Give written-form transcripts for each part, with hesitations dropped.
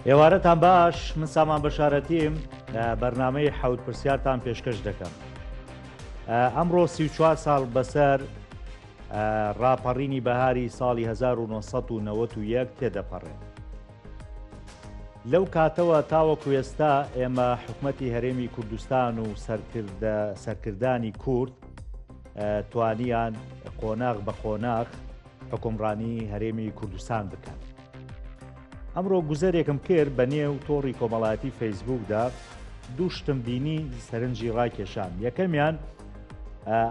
ئێوارەتان باش، من سامان بەشارەتیم لە بەرنامەی حەوت پرسیارتان پێشکەش دەکەم. ئەمڕۆ 34 ساڵ بەسەر ڕاپەڕینی بەهاری ساڵی 1991 تێدەپەڕێت. لەو کاتەوە تاوەکو ئێستا ئێمە حکومەتی هەرێمی کوردستان و سەرکردانی کورد توانیان قۆناغ بە قۆناغ حکومڕانی هەرێمی کوردستان بکەن. ئەمڕۆ گوزەرێکم کرد بە نێو تۆڕی کۆمەڵایەتی فەیسبووکدا دوو شتم بینی سەرنجی ڕاکێشان. یەکەمیان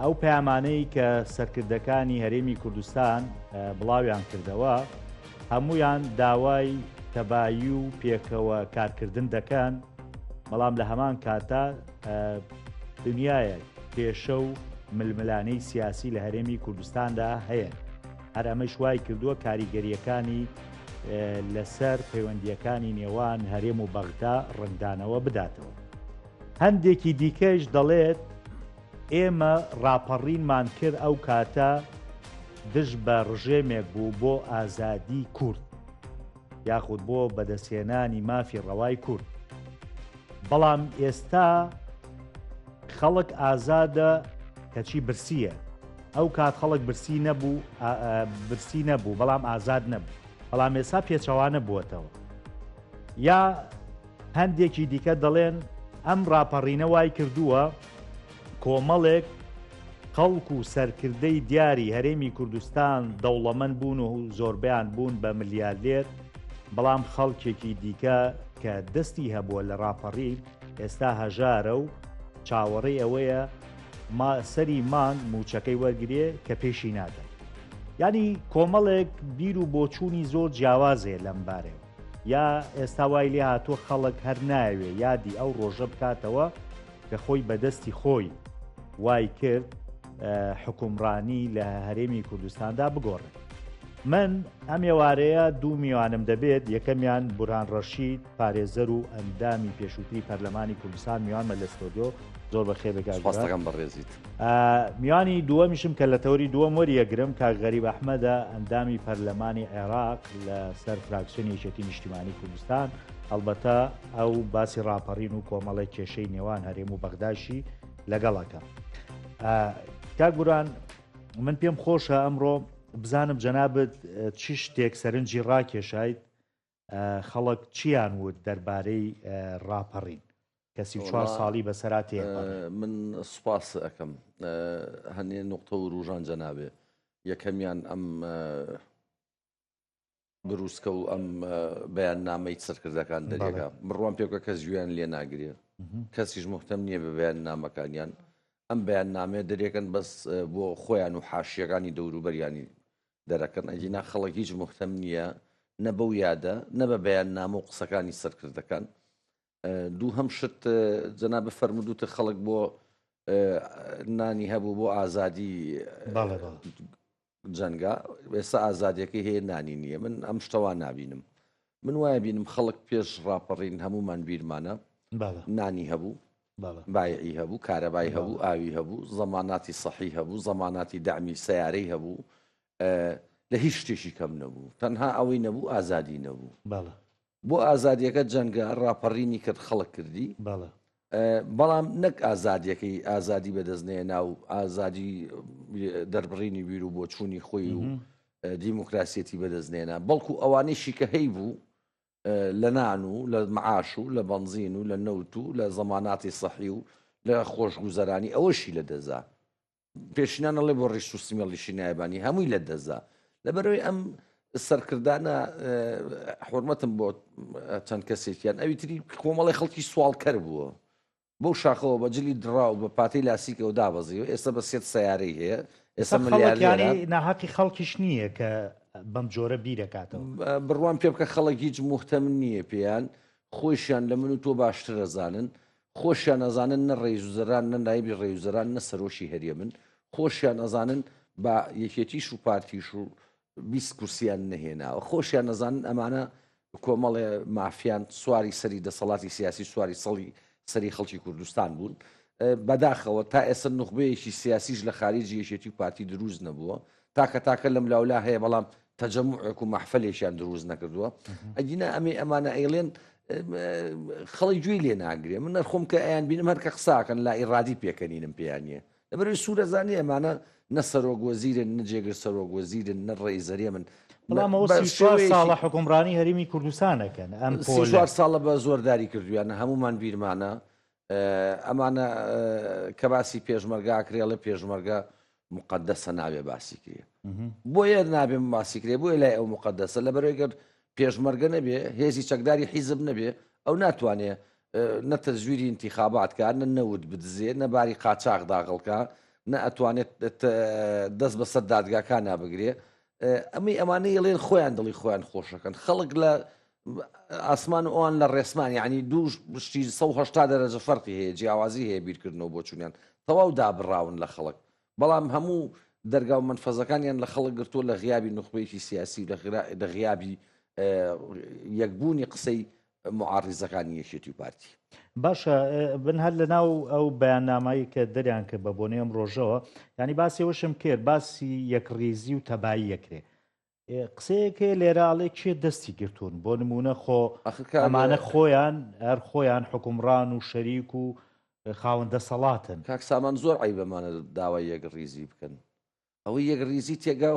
ئەو پەیامانەی کە سەرکردەکانی هەرێمی کوردستان بڵاویان کردەوە هەمویان داوای تەبایی و پێکەوە کارکردن دەکەن، بەڵام لە هەمان کاتە دنیایە کێشە و ململانەی سیاسی لە هەرێمی کوردستاندا هەیە. هەر ئەمەش وای کردووە کاریگەریەکانی لەسەر پەیوەندیەکانی نێوان هەرێم و بەغدا ڕنگدانەوە بداتەوە. هەندێکی دیکەش دەڵێت ئێمە ڕاپەڕینمان کرد ئەو کاتە دژ بە ڕژێمێک بوو بۆ ئازادی کورد یاخود بۆ بەدەستهێنانی مافی ڕەوای کورد، بەڵام ئێستا خەڵک ئازادە کەچی برسیە. ئەو کات خەڵک برسی نەبوو بەڵام ئازاد نەبوو، بەڵام ئێستا پێچەوانە بووەتەوە. یا هەندێکی دیکە دەڵێن ئەم ڕاپەڕینە وای کردووە کۆمەڵێک خەڵک و سەرکردەی دیاری هەرێمی کوردستان دەوڵەمەند بوون و زۆربیان بوون بە ملیاردێر، بەڵام خەڵکێکی دیکە کە دەستی هەبووە لە ڕاپەڕین ئێستا هەژارە و چاوەڕێی ئەوەیە سەری مان موچەکەی وەرگێ کە پێشی نادەن. ینی کۆمەڵێک بیر و بۆچوونی زۆر جیاوازێ لەم بارەوە. یا ئێستا وای لێ هاتووە خەڵک هەر ناوێ یادی ئەو ڕۆژە بکاتەوە کە خۆی بەدەستی خۆی وای کرد حکومڕانی لە هەرێمی کوردستاندا بگۆڕێت. من ئەم ێوارەیە دوو میوانم دەبێت. یەکەمیان بورهان ڕەشید پارێزەر و ئەندامی پێشووتری پەرلەمانی کوردستان میوانمە لە ستۆدیۆ زۆر بەخێر بەگەڕێم بەڕێزیت. میوانی دووەمیشم کە لە تەوری دووەم وەریەگرم کاک غەریب ئەحمەدە ئەندامی پەرلەمانی عێراق لە سەر فراکسیۆنی یەکێتی نیشتیمانی کوردستان. هەڵبەتە ئەو باسی ڕاپەڕین و کۆمەڵی کێشەی نێوان هەرێم و بەغداشی لەگەڵەکە. کاک بورهان، من پێم خۆشە ئەمڕۆ بزانم جەنابەت چی شتێک سەرنجی ڕاکێشایت، خەڵک چیان وت دەربارەی ڕاپەڕین کە 34 ساڵی بەسەراتی. من سوپاس ئەەکەم هەنێ نقطە و ڕوژان جەنابێ. یەکەمیان ئەم بروسکە و ئەم بەیاننامەی سەرکردەکان دەرێکا بڕوان پێکە کەس گویان لێ ناگرێ، کەسیش محتەم نییە بە بەیاننامەکانیان. ئەم بەیاننامێ دەرێکن بەس بۆ خۆیان و حاشیەکانی دەوروبەریانی دەرەکەن. ئەجینا خەڵک هیچ محتەم نییە نە بەو یادە نە بە بەیاننامە و قسەکانی سەرکردەکان. دوو هەم شت جەنابە فەرمودوتە خەڵک بۆ نانی هەبوو بۆ ئازادی جەنگا، ئێستا ئازادیەکەی هەیە نانی نییە. من ئەم شتەوان نابینم. من وایە بینم خەڵک پێش ڕاپەڕین هەمومان بیرمانە نانی هەبوو، بایعی هەبوو، کارەبای هەبوو، ئاوی هەبوو، زەماناتی سەحی هەبوو، زەماناتی دامی سەیارەی هەبوو، لە هیچ شتێکی کەم نەبوو. تەنها ئەوەی نەبوو ئازادی نەبوو. بۆ ئازادیەکە جەنگە ڕاپەڕینی کرد خەڵک کردی، بەڵام نەک ئازادیەکەی ئازادی بەدەستنێ ناو ئازادی دەربڕینی بیر و بۆ چوونی خۆی و دیموکراسیەتی بەدەستنێنە، بەڵکو ئەوانەیشی کە هەی بوو لە نان و لە معاش و لە بەنزین و لە نەوت و لە زەماناتی سەحی و لە خۆشگوزەرانی ئەوەشی لە دەزا. پێشینانەڵێ بۆ ڕیش و سمیێڵیشی نایبانی هەمووی لە دەزا. لەبەرەوەی ئەم سەرکردانە حورمەتم بۆ چەند کەسێکیان ئەوی تری کۆمەڵی خەڵکی سوالکەر بووە بەو شاخەوە بە جلی دڕا و بە پاتەی لاسیکەوە دابەزیەوە. ئێستا بە سێت سیارەی هەیە، ئێستا ملیارێرانی ناحەقی خەڵکیش نییە کە بەم جۆرە بیرەکاتەوە. بڕوان پێ بکە خەڵک هیچ محتەم نییە پێیان، خۆشیان لە من و تۆ باشتر ئەزانن، خۆشیان ئەزانن نە ڕێژوزەران نە نایبی ڕێوزەران نە سەرۆشی هەریە من، خۆشیان ئەزانن بە یەکێتیش و پارتیش و 20 کورسیان نەهێناوە، خۆشیان ئەزانن ئەمانە کۆمەڵێ مافیان سواری سەری دەسەڵاتی سیاسی سواری سەری خەڵکی کوردستان بوون. بەداخەوە تا ئێستا نوخبەیەکی سیاسیش لە خارجی یەکێتی و پارتی دروست نەبووە، تاکە لەم لاولا هەیە، بەڵام تەجەموعێک و مەحفەلێکیان دروست نەکردووە ئەگینا ئەمانە ئەیڵێن خەڵی گوێی لێ ناگرێ من نەرخۆم کە ئەیان بینم هەر کە قساکەن لا ئیڕادی پێکەنینم پێیانە لەبەرەوەی سوورە زانانی ئەمانە نە سەرۆک وەزیرن نەجێگر سەرۆک وەزیرن نە ڕێیزەریە من بەڵامەوە 34 ساڵە حکومڕانی هەرێمی کوردستانەکەن ئەم 34 ساڵە بە زۆرداری کردویانە هەمومان بیرمانە ئەمانە کە باسی پێشمەرگا کرێڵە پێشمەرگە مقدسە نابێ باسی کرێ بۆیە نابێ باسی کرێ بۆیە لای ئەو مقدسە لەبەرەوەی گەر پێشمەرگە نەبێ هێزی چەکداری حیزب نەبێ ئەو ناتوانێ نە تەزویری انتیخابات کار نە نەود بدزێ نەباری قاچاق داغڵکە نە ئەتوانێت دەست بەسەر دادگاکان نابگرێ ئەمانەی ئەڵێن خۆیان دڵی خۆیان خۆشەکەن خەڵک لە ئاسمان ئەوان لە ڕێسمان یعنی دوو شتی 180 دەرەجە فەرقی هەیە جیاوازی هەیە بیرکردنەوە بۆ چوونیان تەواو دابڕاون لە خەڵک بەڵام هەموو دەرگا و منفەزەکانیان لە خەڵک گرتووە لە غیابی نخبەیەکی سیاسی لە غیابی یەکبوونی قسەی معارضەکانی یەکێتی و پارتی باشە بن هەر لە ناو ئەو بەیاننامایی کە دەریان کە بە بۆنەی ئەم ڕۆژەوە ینی باسیەوەشم کرد باسی یەکڕێزی و تەبایی یەکرێ قسەیەکێ لێراڵێ کێ دەستی گرتوون بۆ نمونە ئەمانە خۆیان هەر خۆیان حکومڕان و شەریک و خاوەندە سەڵاتن کاک سامان زۆر عیبەمانە داوای یەکڕێزی بکەن ئەوەی یەکڕێزی تێگا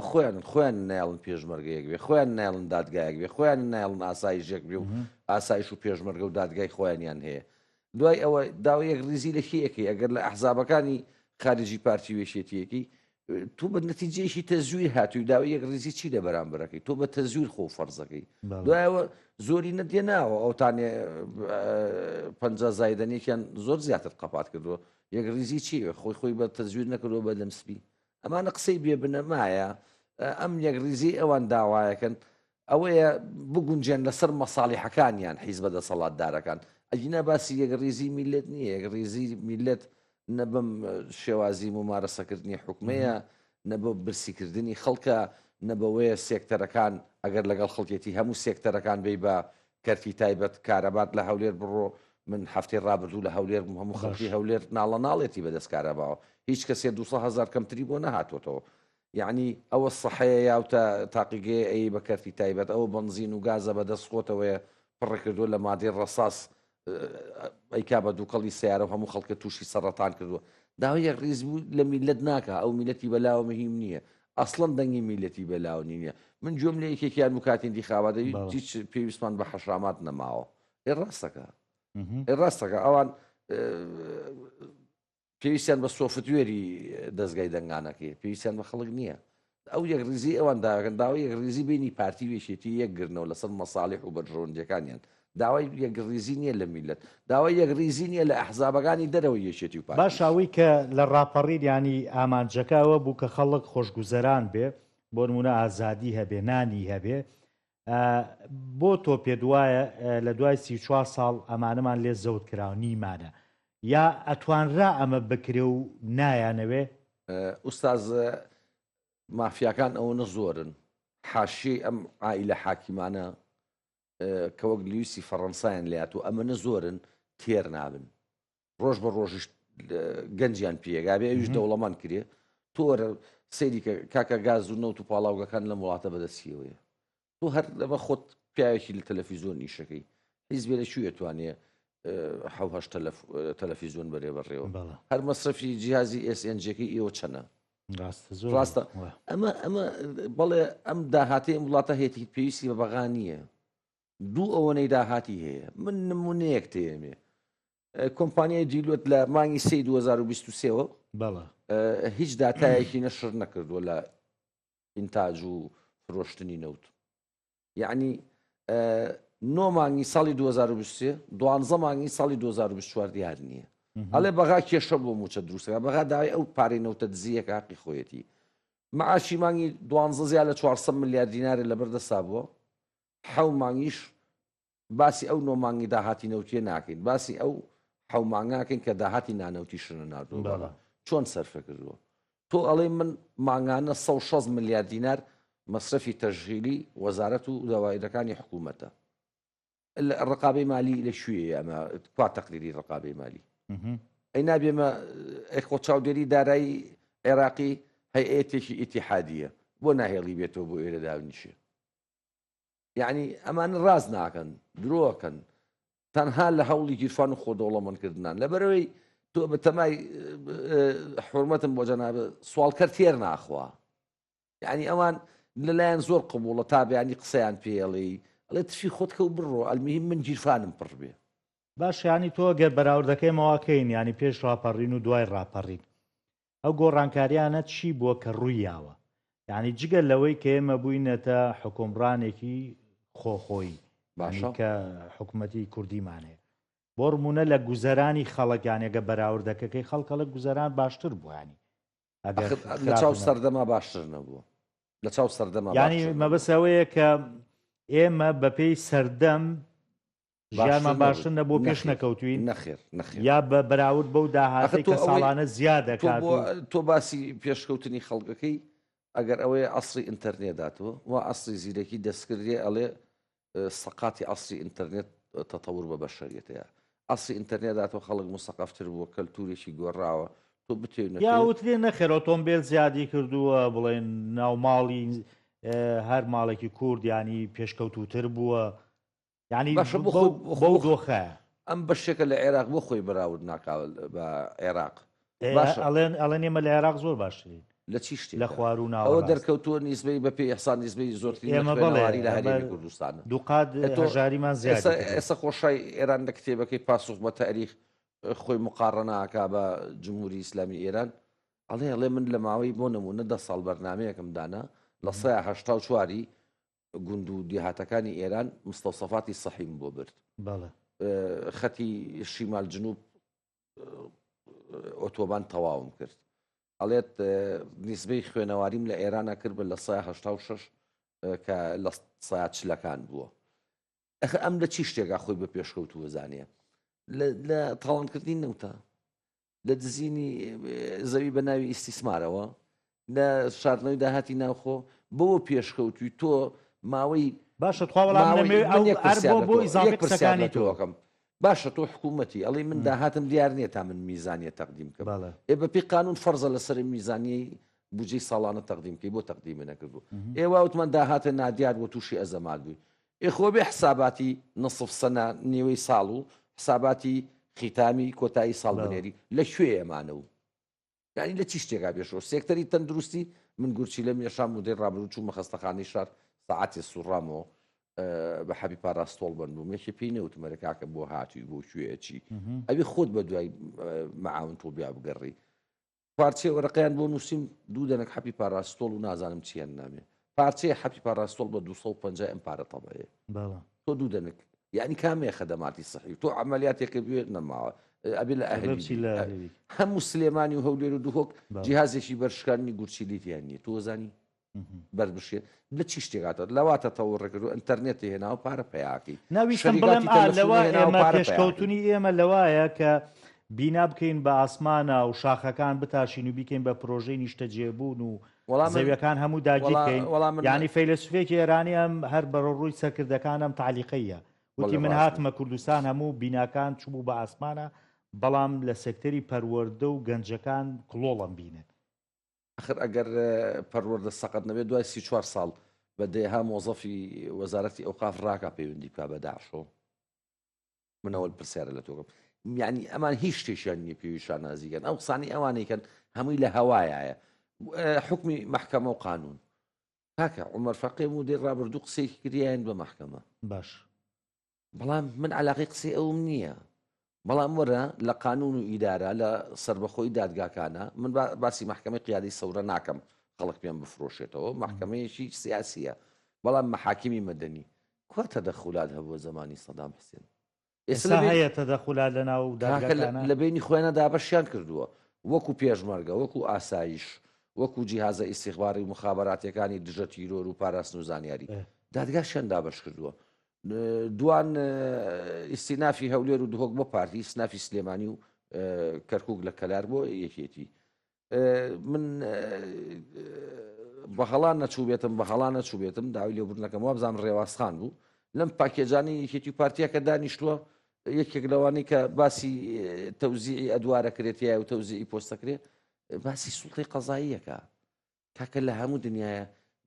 خۆیان نایڵن پێشمەرگەیەک بێ خۆیان نایڵن دادگایەک بێ خۆیان نایڵن ئاسایشێک بێ و ئاسایش و پێشمەرگە و دادگای خۆیانیان هەیە دوای ئەوە داوای یەکڕێزی لە کێیەکەی ئەگەر لە ئەحزابەکانی خارجی پارتی وێشێتیەکی تۆ بە نەتیجەیەکی تەزویر هاتووی داوای یەکڕێزی چی لە بەرامبەرەکەی تۆ بە تەزویر خۆ فەرزەکەی دوایەوە زۆری نەدێناوە ئەوتانێ 50 زایدەنێکیان زۆر زیاتر قەپات کردووە یەکڕێزی چی خۆی بە تەزویر نەکردەوە بە دەمسپی ئەمانە قسەی بێبنەمایە ئەم یەکڕێزی ئەوان داوایەکەن ئەوەیە بگونجێن لەسەر مەساڵیحەکانیان حیز بە دەسەڵاتدارەکان ئەجینا باسی یەکڕێزی میلەت نییە یەکڕێزی میلەت نە بەم شێوازی ممارەسەکردنی حکومەیە نە بە برسیکردنی خەڵکە نە بەوەیە سێکتەرەکان ئەگەر لەگەڵ خەڵکێتی هەموو سێکتەرەکان بێ بە کەرتی تایبەت کارەبات لە هەولێر بڕۆ من هەفتەی ڕابردوو لە هەولێر هەموو خەڵکی هەولێر ناڵە ناڵێتی بەدەست کارەباوە هیچ کەسێ 200,000 کەمتری بۆ نەهاتوەتەوە یعنی ئەوە سەحەیە یاوتە تاقیگەیە ئەی بە کەرتی تایبەت ئەوە بنزین و گازە بەدەست خۆتەوەیە پڕێکردووە لە مادەی ڕەساس ئەیکا بە دووکەڵی سیارە و هەموو خەڵکە تووشی سەرەتان کردووە داوای یەکڕێز بوو لە میلەت ناکە ئەو میلەتی بەلاوە مهم نییە ئەسڵەن دەنگی میلەتی بەلاو نییە من جۆم لە یەکێکیان و کاتی انتیخاباتی هیچ پێویستمان بە حەشامات نەماوە ڕاستەکە ئەوان پێویستیان بە سۆفتوێری دەستگای دەنگانەکەی پێویستیان بە خەڵک نییە ئەو یەکڕێزی ئەوان داگەن داوای یەکڕێزی بینی پارتی وێشێتی یەکگرنەوە لەسەر مەساڵح و بەرژەوەندەکانیان داوای یەکڕێزی نییە لە میلەت داوای یەکڕێزی نییە لە ئەحزابەکانی دەرەوە یەکێتی و پارتی باشاوی کە لە ڕاپەڕید ینی ئامانجەکەوە بوو کە خەڵک خۆشگوزەران بێ بۆ نمونە ئازادی هەبێ نانی هەبێ بۆ تۆ پێ دوایە لە دوای 34 ساڵ ئەمانەمان لێ زەوت کراوە نیمانە یا ئەتوانرا ئەمە بکرێ و نایانەوێ ئوستاز مافیاکان ئەوە زۆرن حاشیەی ئەم عائیلە حاکیمانە کە وەک لیویسی فەڕەنسایان لاتوە ئەمەنە زۆرن تێر نابن ڕۆژ بە ڕۆژش گەنجیان پێگابێ ئەوش دەوڵەمان کرێ تۆرە سەیری کاکە گاز و نەوت و پاڵاوگەکان لە وڵاتە بەدەستیەوەیە تۆ هەر لەمە خۆت پیاوێکی لە تەلەڤیزۆن نیشەکەی هیچ بێ لەکوێ توانێ حوهەش تەلەڤیزۆن بەرێ بەڕێوە هەر مەصرفی جیهازی SNG-کەی ئێوە چەنە ڕاستە ئەمە بەڵێ ئەم داهاتەی وڵاتە هێتی پێویستی بە بەغا نییە دوو ئەوەنەی داهاتی هەیە من نمونەیەک تێمێ کۆمپانیای دیلوت لە مانگی 2023ەوە هیچ داتایەکی نەشر نەکردووە لە ئینتاج و فرۆشتنی نەوت یعنی 9 مانگی ساڵی 2023 12 مانگی ساڵی 2024 دیار نییە ئەڵێ بەغا کێشە بۆ موچە دروستەکە بەغا داوای ئەو پارەی نەوتە دزیەکە حەقی خۆیەتی معاشی مانگی 12 زیاد لە 400 ملیار دینارێ لەبەردەستا بووە حەو مانگیش باسی ئەو 9 مانگی داهاتی نەوتیە ناکەین باسی ئەو حەو مانگاکەین کە داهاتی نانەوتی شنە نردووە چۆن سەرفە کردووە تۆ ئەڵێ من مانگانە 160 ملیار دینار مەصرفی تەژهیلی وەزارەت و دەوایرەکانی حکوومەتە ڕقابەی مالی لە شوێیە ئەمە کوا تەقریری ڕقابەی مالی ئەی نابێمە خۆ چاودێری دارایی عێراقی هەیئەتێکی ئیتیحادیە بۆ ناهێڵی بێتەوە بۆ ئێرە داونیشێ. یعنی ئەمان ڕاز ناکەن درۆکەن تەنها لە هەوڵی گیرفان و خۆدەوڵەمەندکردنان لەبەرەوەی تۆ بە تەمای حرمەتم بۆ جەنابە سوالکەر تێر ناخوا. یعنی ئەوان لەلایەن زۆر قبوڵە تا بەیانی قسەیان پێڵێ ئەڵێ تفی خۆت کەوت بڕۆ ئەلمیهم من گیرفانم پڕ بێ. باش ینی تۆ گەر بەراوردەکەیمەوەکەین ینی پێش ڕاپەڕین و دوای ڕاپەڕین ئەو گۆڕانکاریانە چی بووە کە ڕوویاوە یعنی جگە لەوەی کە ئێمە بووینەتە حکومڕانێکی خۆخۆی باشە کە حکوومەتی کوردیمانەیە بۆ ڕمونە لە گوزەرانی خەڵکیانێگە بەراوردەکەکەی خەڵکە لە گوزەران باشتر بووانی لە چاو سەردەما باشتر نەبووە لە چاو سەردەما ینی مەبەسەوەیە کە ئێمە بەپێی سەردەم ژیانمان باشتر نەبوو پێش نەکەوتوین نەخێر یا بە بەراورد بەو داهاتی کە ساڵانە زیاد دەکات تۆ باسی پێشکەوتنی خەڵکەکەی ئەگەر ئەوەیە ئەسری ئینتەرنێداتەوە و ئەسری زیرەکی دەستکردێ ئەڵێ سەقاتی ئەسری ئینتەرنێت تەتەور بە بەشەریەتەیە ئەسری ئینتەرنێداتەوە خەڵک مستەقەفتر بووە کەلتورێکی گۆڕاوە تۆ بتێنێت یاوترێ نەخێر ئۆتۆمبیل زیادی کردووە بڵێن ناوماڵی هەر ماڵێکی کورد ینی پێشکەوتوتر بووە ینی بەو دۆخە ئەم بەشێکە لە عێراق بۆ خۆی بەراورد ناکاوە بە عێراق ئەڵێن ئێمە لە عێراق زۆر باشترین لە چی شتێک لە خوارو ئەوە دەرکەوتووە نیسبەی بە پێی ئەحسان نیسبەی زۆرترین ئێمە بەڵێ لە هەرێمی کوردستانە دووقات هەژاریمان زیاد ئێستا خۆشای ئێران لە کتێبەکەی پاسوخ بە تاریخ خۆی مقارڕەناکا بە جمهوری ئیسلامی ئێران ئەڵێ من لە ماوەی بۆ نمونە 10 ساڵ بەرنمەیەکم دانا لە 1970 گوند و دیهاتەکانی ئێران مستەوسەفاتی سەحیم بۆ برد خەتی شیمال جنوب ئۆتۆبان تەواوم کرد ئەڵێت نیسبەی خوێنەواریم لە ئێرانە کرد بە لە 1970 کە لە چلەکان بووە ئەم لە چی شتێکا خۆی بە پێشکەوتووە زانیە لە تاڵانکردنی نەوتە لە دزینی زەوی بە ناوی ئیسیسمارەوە لە شاردنەوەی داهاتی ناوخۆ بەوە پێشکەوتوی تۆ ماوەی باشە بۆ ئیزافی قسەکانی تۆکەم باشە تۆ حکوومەتی ئەڵێ من داهاتم دیار نییە تا من میزانیە تەقدیم کە بەپی قانون فەرزە لەسەر میزانیەی بودجەی ساڵانە تەقدیمکەی بۆ تەقدیمە نەکردو ئێوە وتمان داهاتە نادیار بۆ تووشی ئەزەمات بووی ئێخۆ بێ حساباتی نصف سەنە نێوەی ساڵ و حساباتی خیتامی کۆتایی ساڵ بنێری لەکوێ ئەمانە و یعنی لە چی شتێکا پێشەوە سێکتەری تەندروستی من گورچی لە مێشام مدەی ڕابردوو چوو مەخەستەخانەی شار ساعتی سوڕامەوە بە حەبی پاراستۆڵ بنبوو مێکی پێی نەوتمەرە کاکە بۆ هاتووی بۆ کوێچی ئەوی خۆت بە دوای مەعاون تۆ بیا بگەڕی پارچێ وەرەقیان بۆ نووسیم دوو دەنێک حەبی پاراستۆڵ و نازانم چیان نامێ پارچەیە حەبی پاراستۆڵ بە 250 ئەمپارە تەبەیە تۆ دوو دەنێک یعنی کامێ خەدەماتی سەحی تۆ عملیاتێکە بێت نەماوە ئەبێ لە ئەهلی هەموو سلێمانی و هەولێر و دووهۆک جیهازێکی بەرشکانی گورچیلیتیان نیە تۆ زانی بەربشێت لە چی شتێکاتە لەواتە تەوەڕێکردو ئینتەرنێتی هێنا و پارە پیاکی ناویستم بڵێم لەوە ئێمە پێشکەوتنی ئێمە لەوایە کە بینا بکەین بە ئاسمانە و شاخەکان بتاشین و بیکەین بە پرۆژەی نیشتە جێبوون و زەویەکان هەموو داگیرکەین ینی فەیلسوفێکی ئێرانی ئەم هەر بەڕۆ ڕووی سەرکردەکانم تعلیقەیە وتی من هاتمە کوردستان هەموو بیناکان چوبوو بە ئاسمانە بەڵام لە سێکتەری پەروەردە و گەنجەکان کڵۆڵم بینێت ئەخر ئەگەر پەروەردە سەقەت نەبێت دوای 34 ساڵ بە دەیها مۆزەفی وەزارەتی ئەوقاف ڕاکە پەیوەندی بکا بە داعشۆ منەوە پرسیارە لە تۆکەم یعنی ئەمان هیچ شتێکیان نییە پێویشان نازیگەن ئەو قسانی ئەوانەیەکەن هەمووی لە هەوایە حکمی محکەمە و قانون کاکە عومەر فەقێ و دێ ڕابردوو قسەیەکی کردیان بە محکەمە باش بەڵام من علاقی قسەی ئەوم نییە بەڵام وەرە لە قانون و ئیدارە لە سربەخۆی دادگاکانە من باسی محکەمەی قیادی سەورە ناکەم خەڵک پێم بفرۆشێتەوە محکەمەیەکی سیاسیە بەڵام مەحاکمی مەدەنی کوا تەدەخولات هەبووە زمانی سەدام حوسێن ئێستا هەیە تەدەخولات لەناو دادگاکانە لە بینی خۆیانە دابەشیان کردووە وەکو پێشمەرگە وەکو ئاسایش وەکو جیهازە ئیستیخباری و مخابراتیەکانی دژە تیرۆر و پاراستن و زانیاری دادگاشیان دابەش کردووە دوان ئیسینافی هەولێر و دوهۆک بۆ پارتی سنافی سلێمانی و کەرکووک لە کەلار بۆ یەکێتی من بەهەڵان نەچوو بێتم داوای لێبوردنەکەم وا بزانم ڕێوازخان بوو لەم پاکێجانی یەکێتی و پارتیەکە دانیشتووە یەکێک لەوانەی کە باسی تەوزیعی ئەدوارە کرێتیایە و تەوزیعی پۆستەکرێت باسی سوڵتەی قەزاییەکە کاکە لە هەموو دنیاە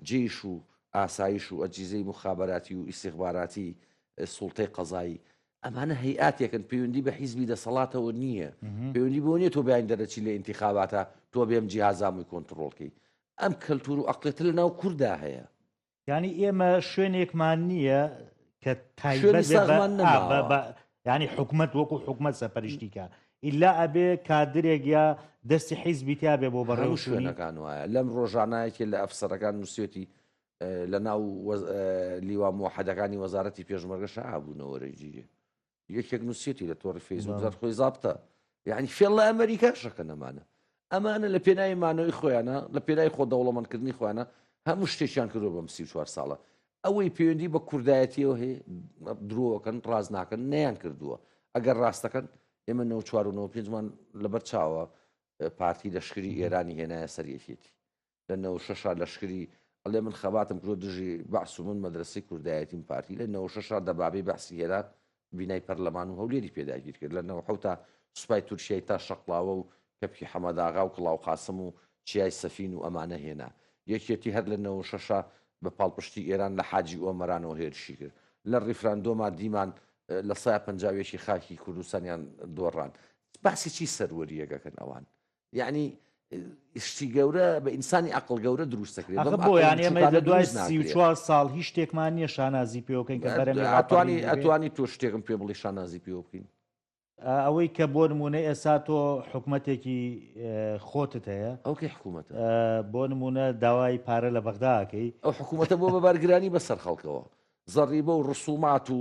جێش و ئاسایش و ئەجیزەی مخابراتی و ئیسیخباراتی سوڵتەی قەزایی ئەمانە هەیئاتێکن پەیوەندی بە حیزبی دەسەڵاتەوە نییە پەیوەندی بۆ نییە تۆ بیان دەرەچی لە ئینتیخاباتە تۆ بێم جیهازامی کۆنتترۆڵکەی ئەم کەلتور و عەقڵێتە لە ناو کووردا هەیە ینی ئێمە شوێنێکمان نییە کە ینی حکومت وەکو حکومت سەپەرشتیکە ئیلا ئەبێ کادرێک یا دەستی حیزبی تا بێ بۆ بەڕێوە شوێنەکان وایە لەم ڕۆژانایەکی لە ئەفسەرەکان نووسێتی لە ناو لیوا موحەدەکانی وەزارەتی پێشمەرگە شەعابوونەوەرەی جیرێ یەکێک نووسێتی لە تۆڕی فەیسبوک خۆی زابتە یعنی فێڵ لە ئەمریکا شەکە نەمانە ئەمانە لە پێناوی مانەوەی خۆیانە لە پێناوی خۆ دەوڵەمەندکردنی خۆیانە هەموو شتێکیان کردو بەم 34 ساڵە ئەوەی پەیوەندی بە کوردایەتیەوە هەیە درۆوەکەن ڕاز ناکەن نەیان کردووە ئەگەر ڕاستەکەن ئێمە 94-95مان لەبەر چاوە پارتی لەشکری ئێرانی هێنایە سەرەکێتی لە 96 لەشکری ئەڵێ من خەباتم کرۆ دژی بەعس و من مەدرسەی کوردایەتیم پارتی لە 96 دەبابەی بەعسی هێرا بینای پەرلەمان و هەولێری پێداگیر کرد لە 97 تا سوپای تورکیای تا شەقڵاوە و کەپی حەمەداغا و کڵاو قاسم و چیای سەفین و ئەمانە هێنا یەکێتی هەر لە 96 بە پاڵپشتی ئێران لە حاجی ئۆمەرانەوە هێرشی کرد لە ڕیفراندۆما دیمان لە 150 خاکی کوردستانیان دۆڕان باسی چی سەروەریەکەکەن ئەوان یعنی شتی گەورە بە ئینسانی عەقڵ گەورە دروستەکرێت بۆ یان ئێمە لە دوای 34 ساڵ هیچ شتێکمان نییە شانازی پێ بکەین کە ئەتوانی تۆ شتێکم پێ بڵی شانازی پێ بکەین ئەوەی کە بۆ نمونە ئێستا تۆ حکوومەتێکی خۆتت هەیە ئەوکەی حکوومەت بۆ نمونە داوای پارە لە بەغداکەی ئەو حکوومەتە بۆ بەبارگرانی بەسەر خەڵکەوە زەڕیبە و ڕسومات و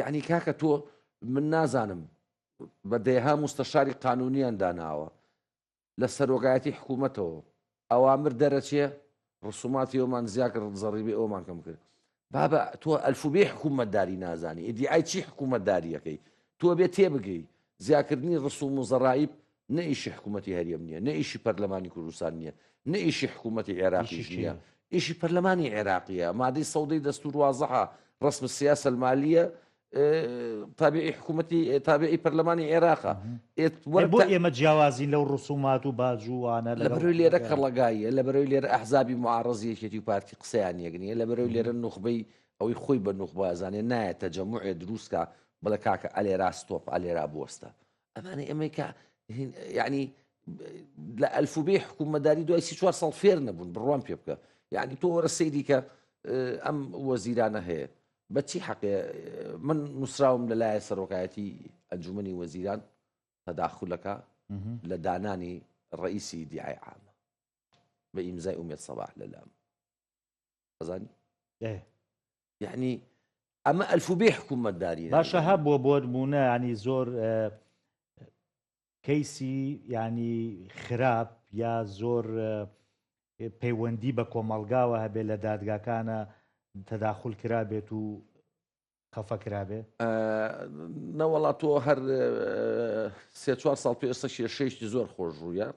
یعنی کاکە تۆ من نازانم بە دەیها مستەشاری قانونیان داناوە لە سەرۆگایەتی حکوومەتەوە ئەوامر دەرەچێ ڕسوماتی ئەومان زیاکرد زەڕیبێ ئەومان کەم کرد بابە تۆ ئەلفوبێ حکوومەتداری نازانی ئیدیعای چی حکوومەتداریەکەی تۆ بێ تێبگەی زیاکردنی ڕسوم و زەڕایب نە ئیشی حکوومەتی هەریەم نییە نە ئیشی پەرلەمانی کوردستان نییە نە ئیشی حکوومەتی عێراقیش نییە ئیشی پەرلەمانی عێراقیە مادەی سەودەی دەستور وازەحە ڕسم السیاسة المالية تابعي حكومتي تابعي برلماني عراقا بۆ ئێمە جیاوازین لەو ڕسومات و باجووانە لە بەرەوەی لێرە کەڕڵەگایە لە بەرەوەی لێرە ئەحزابی معارەزیەکێتی و پارتی قسەیان یەکنیە لە بەرەوەی لێرە نوخبەی ئەوەی خۆی بە نوخبە ئەزانێ نایە تەجەموعێ دروستکە بڵێ کاکە ئەلێرا ستۆپ ئەلێرا بوەستە ئەمانە ئەمریکا یعنی لە ئەلفوبێ حکوومەتداری دوای 34 ساڵ فێر نەبوون بڕوان پێ بکە یعنی تۆ وەرە سەیری کە ئەم وەزیرانە هەیە بەچی حەقێ من نووسراوم لە لایە سەرۆکایەتی ئەنجومەنی وەزیران تەداخولەکە لە دانانی ڕئیسی دیعای عامە بە ئیمزای ئومێد سەباح لە لام ئەزانی یعنی ئەمە ئەلفوبێ حکوومەتداری باشە هەبووە بۆ نمونە ینی زۆر کەیسی ینی خراپ یا زۆر پەیوەندی بە کۆمەڵگاوە هەبێ لە دادگاکانە تەداخل کرابێت و خەفە کرابێ نەوەڵات تۆ هەر 3-4 ساڵ پێستا کێشەیەکی زۆر خۆش ڕوویە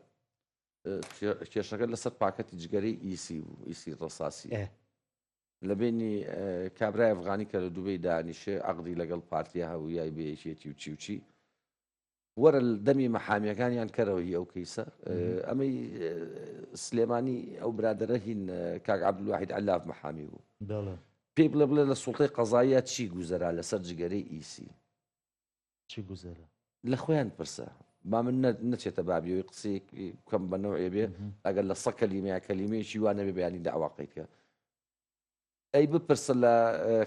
کێشەکە لەسەر پاکەتی جگەرەی ئیسی و ئیسی ڕەساسی لە بینی کابرای ئەفغانی کە لە دووبەی دانیشێ عەقدی لەگەڵ پارتیە هەویای بەیەکێتی و چی وەرە دەمی مەحامیەکانیان کەرەوە هی ئەو کەیسە ئەمەی سلێمانی ئەو برادرە هین کاک عەبدولواحید عەلاف مەحامی بوو پێی بڵێ لە سوڵتەی قەزاییە چی گوزەرا لەسەر جگەرەی ئیسی چی گوزەرە لە خۆیان پرسە با من نەچێتە بابیەوەی قسەی کەم بە نەوعێ بێ ئەگەر لە 100 کەلیمەیە کەلیمەیەکی وانە بێ بەیانی داواقیتکە ئەی بپرسە لە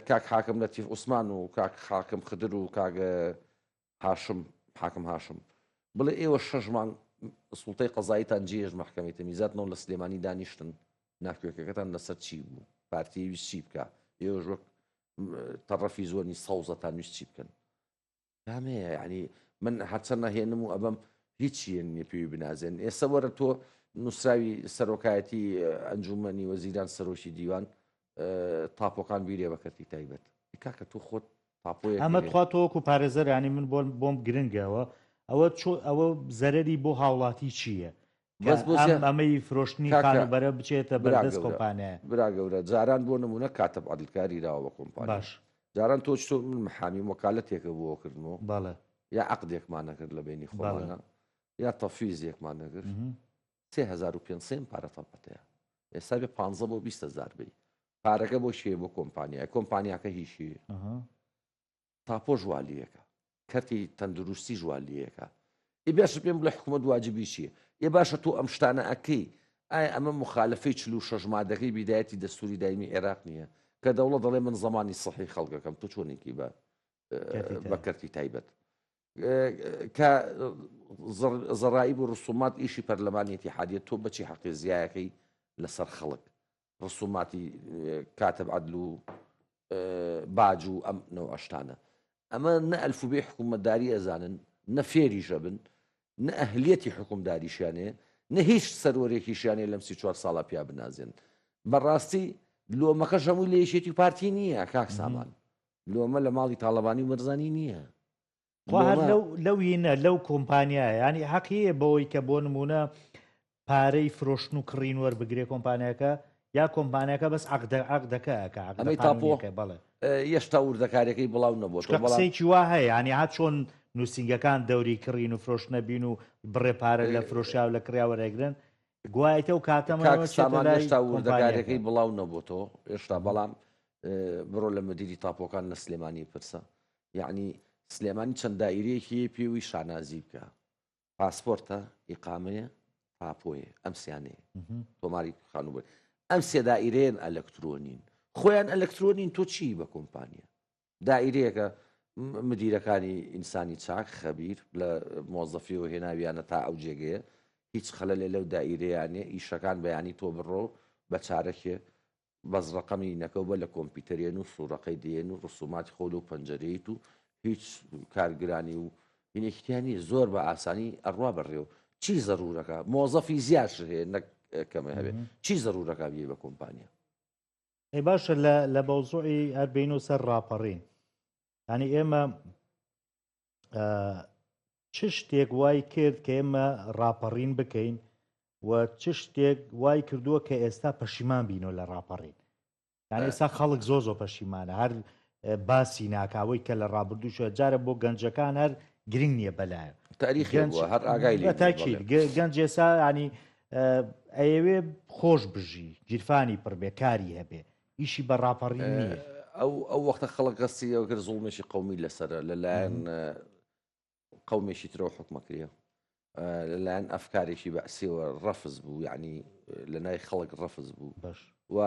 کاک حاکم لەتیف عوسمان و کاک حاکم خدر و کاک حاکم هاشم بڵێ ئێوە 6 مانگ سوڵتەی قەزاییتان جێژ مەحکەمەی تەمیزاتنەوە لە سلێمانی دانیشتن ناکوێکەکەتان لەسەر چی بوو پارتی ویست چی بکە ئێوە ژوەک تەڕەفی زۆرنی سەوزەتان ویست چی بکەن کامەیە یعنی من هەرچەند نەهێنم و ئەبەم هیچیە نییە پێوی بنازێن ئێستا وەرە تۆ نووسراوی سەرۆکایەتی ئەنجومەنی وەزیران سەرۆکی دیوان تاپۆکان بیرێ بەکەتی تایبەت کاکە تۆ خۆت تاپۆیە ئەمە تخوا تۆکو پارێزەر ینی من بۆم گرنگەوە ئەوە زەرەری بۆ هاوڵاتی چییە ئەمەی فرۆشتنی بەرە بچێتە بەردەست کۆمپانیایە برا گەورە جاران بۆ نمونە کاتە عەدڵکاری راوە بە کۆمپانیا باش جاران تۆ چۆ من محامی وەکالەتێکە بۆ کردنەوە باڵێ یا عەقدێکمان نەکرد لە بینی خۆمانە یا تەفویزێکمان نەکرد 3500 پارە تەپەتەیە ئێستا بێ 15 بۆ 20,000 بی پارەکە بۆ شێ بۆ کۆمپانیای کۆمپانیاکە هیچی تاپۆ ژوالیەکە کەرتی تەندروستی ژوالیەکە ئی باشە پێم بڵێ حکوومەت واجبی چییە ێ باشە تۆ ئەم شتانە ئەکەی ئایا ئەمە مخالفەی 46 مادەکەی بیدایەتی دەستوری دایمی عێراق نییە کە دەوڵەت دەڵێ من زمانی سەحی خەڵکەکەم تۆ چۆنێکی بە کەرتی تایبەت کە زەڕایی بۆ ڕسومات ئیشی پەرلەمانی حادیە تۆ بەچی حەقی زیایەکەی لەسەر خەڵک ڕسوماتی کاتب عەدل و باج و ئەم نەوە ئەشتانە ئەمە نە ئەلفوبێ حکوومەتداری ئەزانن نە فێریشە بن نە ئەهلیەتی حکومداریشیانێ نە هیچ سەرۆرێکیشیانێ لەم 34 ساڵە پیا بنازێن بەڕاستی لۆمەکە هەمووی لە یەشێتی پارتی نییە کاک سامان لۆمە لە ماڵی تاڵەبانی و مەرزانی نییە لەوینە لەو کۆمپانیایە ینی حەقیە بەوەی کە بۆ نمونە پارەی فرۆشتن و کڕین وەربگرێ کۆمپانیەکە یا کۆمپانیەکە بەس عەقدەکەکە ئەمەی تاپۆکە بەڵێ هێشتا وردەکارەکەی بڵاو نەبووە قسەیەکی وا هەیە ینی هات چۆن نووسنگەکان دەوری کڕین و فرۆشتنە بین و بڕێ پارە لە فرۆشیا و لە کراوەرەگرن گوایەتە و کاتەمەشتا وردەکارەکەی بڵاو نەبووتەوە ئێشتا بەڵام بڕۆ لە مدیری تاپۆکان نە سلێمانی پرسە یعنی سلێمانی چەند دائیرەیەکی پێوی شانازی بکە پاسپۆرتە ئیقامەیە تاپۆیە ئەم سیانەیە تۆماری خانوبەر ئەم سێ دائیرەیەن ئەلەکترۆنین خۆیان ئەلەکترۆنین تۆ چی بە کۆمپانیە دائیرەیەکە مدیرەکانی ئینسانی چاک خەبیر لە مۆزەفیەوە هێناویانە تا ئەو جێگەیە هیچ خەلەلێ لەو دائیرەیانێ ئیشەکان بەیانی تۆ بڕۆ بە چارەکێ بەزڕقەمی نەکەو بە لە کۆمپیوتەرێن و سوورەکەی دێن و ڕسوماتی خۆل و پەنجەرەیت و هیچ کارگرانی و هینێکتیانی زۆر بە ئاسانی ئەڕوا بەڕێ و چی زەرورەکە مۆزەفی زیاش هەیە نەکەمە هەبێت چی زەرورەکە بێ بە کۆمپانیا ئەی باشە لە بەوزوعی هەربین و سەر ڕاپەڕین ینی ئێمە چ شتێک وای کرد کە ئێمە ڕاپەڕین بکەین و چ شتێک وای کردووە کە ئێستا پەشیمان بینەوە لە ڕاپەڕین یان ئێستا خەڵک زۆ پەشیمانە هەر باسی ناکاوەی کە لە ڕابردووشە جارە بۆ گەنجەکان هەر گرنگ نییە بەلایە تاریخ هەر ئاگای تاکید گەنج ئێستا ینی ئەیەوێ خۆش بژی گیرفانی پڕبێ کاری هەبێ ئیشی بە ڕاپەڕین نییە ئەو وەختە خەڵک گەستی ئەوگر زوڵمێکی قومی لەسرە لەلایەن قومێکی ترەوە حکومەکریە لەلایەن ئەفکارێکی بەعسیەوە ڕەفز بوو یعنی لە نای خەڵک ڕەفز بوو و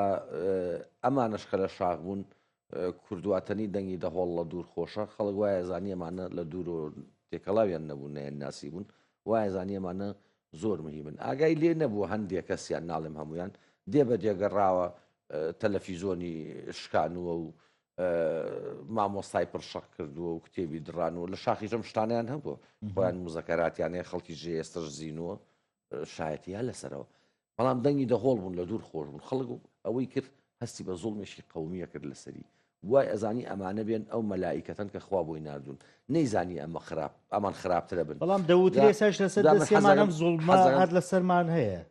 ئەمانەش کە لە شاخ بوون کوردواتەنی دەنگی دەهۆڵ لە دوور خۆشە خەڵک وایە زانی ئەمانە لە دوور و تێکەڵاویان نەبوون نەیان ناسی بوون وایە زانی ئەمانە زۆر مهمن ئاگای لێ نەبووە هەندێک کەسیان ناڵێم هەمویان دێ بە دێگەڕاوە تەلەڤیزۆنی شکانووە و مامۆستای پڕشەق کردووە و کتێبی دڕانەوە لە شاخی ژەم شتانیان هەبووە خۆیان مزەکەراتیانەیە خەڵکی ژێ ئێستش زیینەوە شایەتیان لەسەرەوە بەڵام دەنگی دەهۆڵ بوون لە دوور خۆش بوون خەڵک ئەوەی کرد هەستی بە زوڵمێکی قەومیە کرد لەسەری وای ئەزانی ئەمانە بێن ئەو مەلائیکەتەن کە خوا بۆی ناردوون نەیزانی ئەمە خراپ ئەمان خراپترە بن بەڵام دەوترێ ساش لەسەر دەستێمانم زوڵمە هەر لەسەرمان هەیە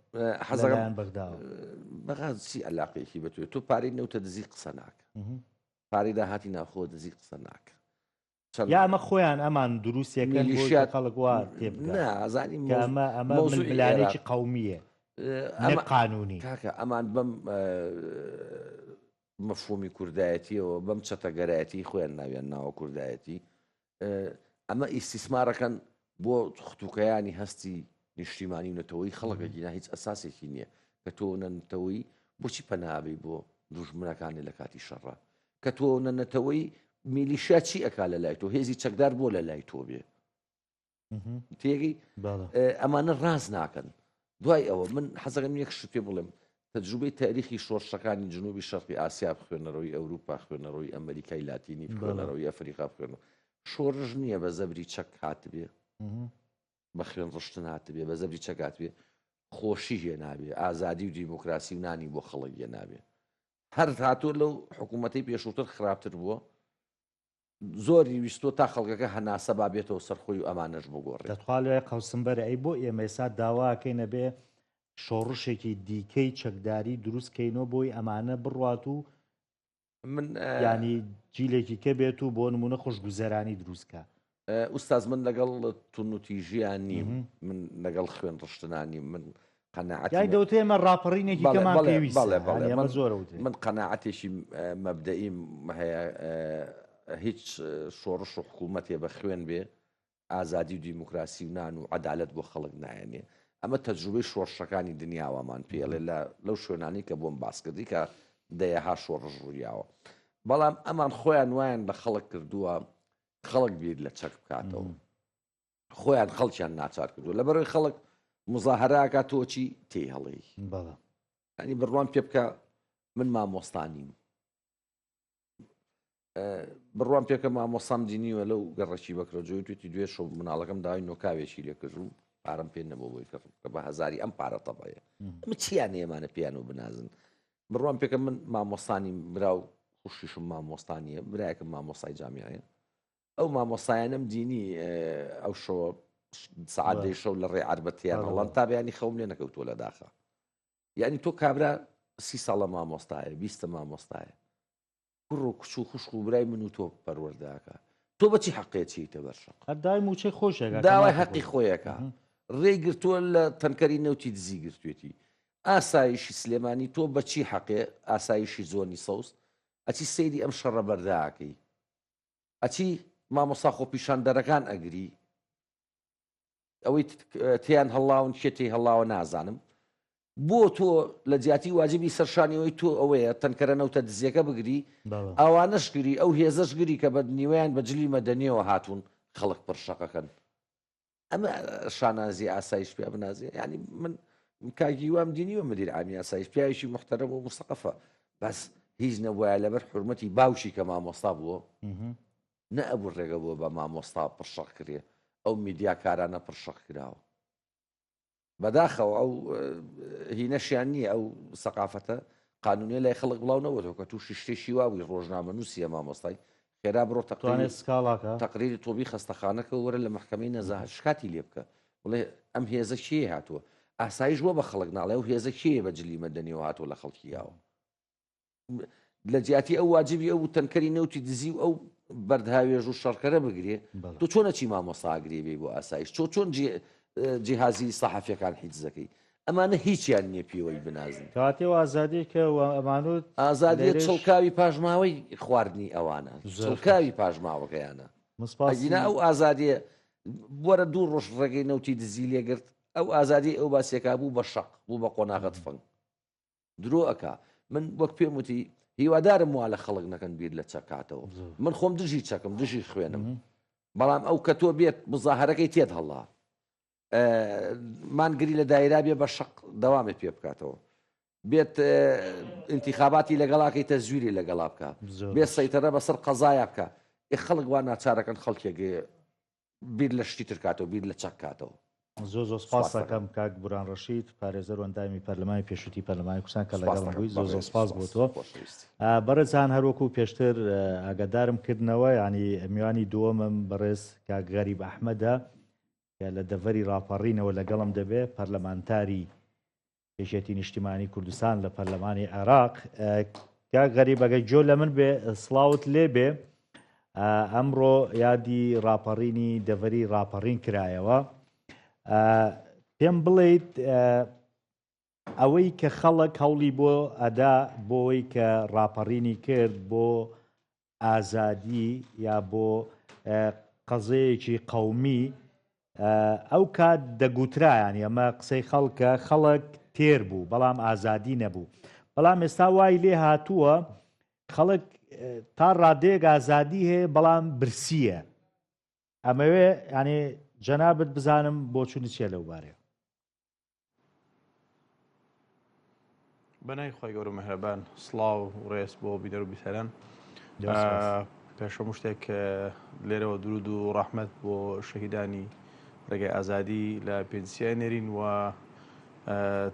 حەزەکەیان بەغداوە بەغازی ئەلاقەیەکی بەتوێت تۆ پارەی نەوتە دزی قسە ناکە پارەی داهاتی ناخۆ دزی قسە ناکە یا ئەمە خۆیان ئەمان دروستێکە خەڵک وا نازانی ئەمە ملانێکی قەومیە ئەمە قانونی کاکە ئەمان بەم مەفهومی کوردایەتیەوە بەم چەتەگەرایەتی خۆیان ناویان ناوە کوردایەتی ئەمە ئیسیسمارەکەن بۆ خوتوکەیانی هەستی نیشتیمانی نەتەوەی خەڵکێکی هیچ ئەساسێکی نییە کە تۆ نەنتەوەی بۆچی پەنابی بۆ دوژمنەکانی لە کاتی شەڕە کە تۆ نەنەتەوەی میلیشیا چی ئەکا لە لای تۆ هێزی چەکدار بۆ لە لای تۆ بێ تێگەی ئەمانە ڕاز ناکەن دوای ئەوە من حەزەکەم یەک شت پێ بڵێم تەجروبەی تاریخی شۆڕشەکانی جنوبی شەرقی ئاسیا بخوێنەرەوەی ئەوروپا خوێنەرەوەی ئەمریکای لاتینی بخوێنەرەوەی ئەفریقا بخوێنەوە شۆڕژ نییە بە زەبری چەک هاتبێ بە خوێن ڕشتن هاتبێ بە زەبری چەک هاتبێ خۆشی هێنابێ ئازادی و دیموکراسی و نانی بۆ خەڵک هێنابێ هەر هاتووە لەو حکوومەتەی پێشووتر خراپتر بووە زۆری ویستۆ تا خەڵکەکە هەناسە بابێتەوە سەرخۆی و ئەمانەش بگۆڕێت دەتخوالێ قەوسمبەرە ئەی بۆ ئێمە ئێستا داواکەی نەبێ شۆڕشێکی دیکەی چەکداری دروستکەینەوە بۆی ئەمانە بڕوات و من ینی جیلێکی کە بێت و بۆ نمونە خۆشگوزەرانی دروستکە ئوستاز من لەگەڵ تونوتیژیان نیم من لەگەڵ خوێن ڕشتنانی من قەناعەتی دەوتێ ئێمە ڕاپەڕینێکی کەمان پێویستە زۆر من قەناعەتێکی مەبدەئیم هەیە هیچ شۆڕش و حکوومەتێ بە خوێن بێ ئازادی و دیموکراسی و نان و عەدالەت بۆ خەڵک نایەنێ ئەمە تەجروبەی شۆڕشەکانی دنیاوامان پێڵێ لەو شوێنانی کە بۆم باسکردی کە دەیەها شۆڕژ ڕوویاوە بەڵام ئەمان خۆیان وایان بە خەڵک کردووە خەڵک بیر لە چەک بکاتەوە خۆیان خەڵکیان ناچار کردووە لەبەرەوەی خەڵک مزاهرەکە تۆچی تێ هەڵی ینی بڕوان پێ بکە من مامۆستانیم بڕوان پێکە مامۆسام دینیوە لەو گەڕەکی بەکرۆجۆی توێتی دوێ شۆ مناڵەکەم داوای نۆکاوێکی لێکرد و پارەم پێ نەبوو بۆی کە بە هەزاری ئەم پارە تەبەیە ئەمە چیان ئێمانە پیان و بنازن بڕوان پێکە من مامۆستانی براو خوشیشم مامۆستانیە برایەکەم مامۆسای جامیایە ئەو مامۆسایانم دینی ئەو شۆ سعادەی شەو لە ڕێ عربەتیان هەڵان تا بەیانی خەوم لێ نەکەوتووە لە داخە یعنی تۆ کابرا 30 ساڵە مامۆستایە 20 مامۆستایە کوڕ و کچ و خوشک و برای من و تۆ پەروەردەکە تۆ بەچی حەقێتی تە بەرشق هەردای موچەی خۆشێک داوای حەقی خۆیەکە ڕێی گرتووە لە تەنکەری نەوتی دزی گرتوێتی ئاسایشی سلێمانی تۆ بەچی حەقێ ئاسایشی زۆنی سەوس ئەچی سەیری ئەم شەڕە بەرداکەی ئەچی مامۆستا خۆپیشاندەرەکان ئەگری ئەوەی تیان هەڵاون شێتی هەڵاوە نازانم بۆ تۆ لە جیاتی واجبی سەرشانیەوەی تۆ ئەوەیە تەنکەرە نەوتە دزیەکە بگری ئەوانەشگری ئەو هێزەشگری کە بە نیوەیان بەجلی مەدەنیەوە هاتوون خەڵک پڕشەقەکەن ئەمە شانازی ئاسایش پێ بنازی ینی من کاگی وام دینیوە مدیر عامی ئاسایش پیاویشی محتەرەم و مستەقەفە بەس هیچ نەبووە لەبەر حرمەتی باوشی کە مامۆستا بووە نە ئەبوو ڕێگە بووە بە مامۆستا پڕشەق کرێ ئەو میدیاکارانە پڕشەق کراوە بەداخەوە ئەو هینەشیان نییە ئەو سەقافەتە قانونیە لای خەڵک بڵاو نەوەتەوە کە تووشی شتێکی واوی ڕۆژنامە نووسیە مامۆستای خێرا بڕۆ تەقریری تۆبی خەستەخانەکە وەرە لە محکەمەی نەزاهت شکاتی لێ بکە بڵێ ئەم هێزە کێ هاتووە ئاسایش وە بە خەڵک ناڵێ و هێزە کێ بەجلی مەدەنیەوە هاتووە لە خەڵکییاوە لە جیاتی ئەو واجبی ئەو تەنکەری نەوتی دزی و ئەو بەردهاوێژ و شەڕکەرە بگرێ تۆ چۆنەچی مامۆستاگرێ بێ بۆ ئاسایش چۆن جیهازی سەحەفیەکان حیج زەکەی ئەمانە هیچیان نییە پێوەی بنازن کاتێەوە ئازادی کە ئەمانوت ئازادی چڵکاوی پاژماوەی خواردنی ئەوانە چڵکاوی پاژماوەکەیانە مسپاسینا ئەو ئازادیە وەرە دوو ڕۆژ ڕێگەی نەوتی دزی لێگرت ئەو ئازادی ئەو باسیەکە بوو بە شەق بوو بە قۆناغت فەنگ درۆ ئەکا من وەک پێم وتی هیوادارم وا لە خەڵک نەکەن بیر لە چەکاتەوە من خۆم دژی چەکم دژی خوێنم بەڵام ئەو کە تۆ بێت مزاهرەکەی تێت هەڵا مانگری لە دایرا بێ بە شەق دەوامی پێ بکاتەوە بێت انتخاباتی لەگەڵاکەی تەزویری لەگەڵا بکە بێت سەیتەرە بەسەر قەزایە بکە خەڵک وا ناچارەکەن خەڵکێگە بیر لە شتی ترکاتەوە بیر لە چەک کاتەوە زۆ سپاس دەکەم کاک بوران ڕەشید پارێزەر ئەندامی پەرلەمانی پێشووتی پەرلەمانی کوردستان کە لەگەڵم بووی زۆ سپاس بۆ تۆ بەڕێزان هەروەکو پێشتر ئاگادارم کردنەوە ینی میوانی دووەمم بەڕێز کاک غەریب ئەحمەدە لە دەڤەری ڕاپەڕینەوە لەگەڵم دەبێ پەرلەمانتاری پێشێتی نیشتیمانی کوردستان لە پەرلەمانی عێراق کاک غەریب ئەگەر جۆ لە من بێ سڵاوت لێ بێ ئەمڕۆ یادی ڕاپەڕینی دەڤەری ڕاپەڕین کرایەوە پێم بڵێیت ئەوەی کە خەڵک هەوڵی بۆ ئەدا بۆی کە ڕاپەڕینی کرد بۆ ئازادی یا بۆ قەزەیەکی قەومی ئەو کات دەگوترایان ئەمە قسەی خەڵکە خەڵک تێر بوو بەڵام ئازادی نەبوو بەڵام ئێستا وای لێ هاتووە خەڵک تا ڕادەیەک ئازادی هەیە بەڵام برسیە ئەمەوێ ینی جەنابەت بزانم بۆ چوونی چێ لەو بارەیە بەنای خۆی گەورە مەهرەبان سڵاو و ڕێز بۆ بیدەر و بیسەران پێشەم شتێک لێرەوە درود و ڕەحمەت بۆ شەهیدانی ڕێگای ئازادی لە پێنسیای نێرین و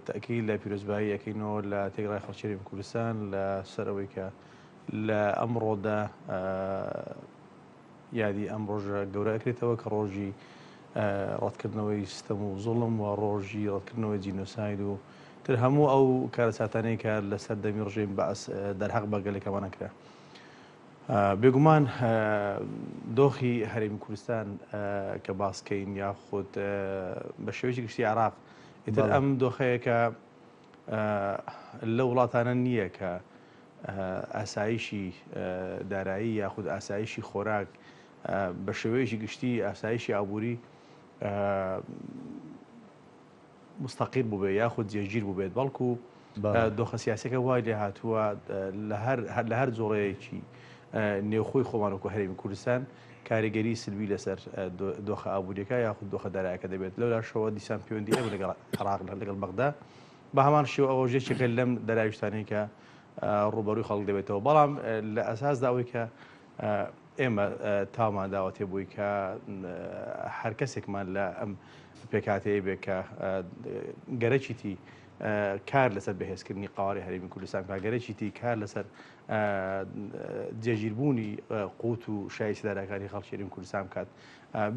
تەکیل لە پیرۆزبایی یەکەینەوە لە تێگەڵای خەڵکی کوردستان لە سەرەوەی کە لە ئەمڕۆدا یادی ئەم ڕۆژە گەورە ئەکرێتەوە کە ڕۆژی ڕەتکردنەوەی ستەم و زوڵم و ڕۆژی ڕەتکردنەوەی جینۆساید و تر هەموو ئەو کارە ساتانەی کە لەسەر دەمی ڕژیم بەس دەرحەق بەگەلێکەوانە کرا بێگومان دۆخی هەرێمی کوردستان کە باسکەین یاخود بە شێوەیەکی گشتی عێراق ئیتر ئەم دۆخەیە کە لە وڵاتانە نییە کە ئاسایشی دارایی یاخود ئاسایشی خۆراک بە شێوەیەکی گشتی ئاسایشی ئابووری مستەقیر بوو بێ یاخود جێگیر بوو بێت بەڵکو دۆخە سیاسەکە وای لێ هاتووە لە هەر جۆڕەیەکی نێوخۆی خۆمانوەکو هەرێمی کوردستان کاریگەری سلبی لەسەر دۆخە ئابوووریەکە یاخود دۆخە دارایەکە دەبێت لەولا شەوە دیسان پەیوەندی هەبوو لەگەڵ عێراق لەگەڵ بەغدا بە هەمان شێوە ئەوە ژێرێکە لەم دەراویشتانەی کە ڕوبەرووی خەڵک دەبێتەوە بەڵام لە ئەساسدا ئەوەی کە ئێمە تامان داوە تێبووی کە هەر کەسێکمان لە ئەم پێکاتەیە بێت کە گەرەکیتی کار لەسەر بەهێزکردنی قاوەری هەرێمی کوردستان کاگەرەکیتی کار لەسەر جێگیربوونی قوت و شایستی دارایەکانی خەڵکی هەرێمی کوردستان بکات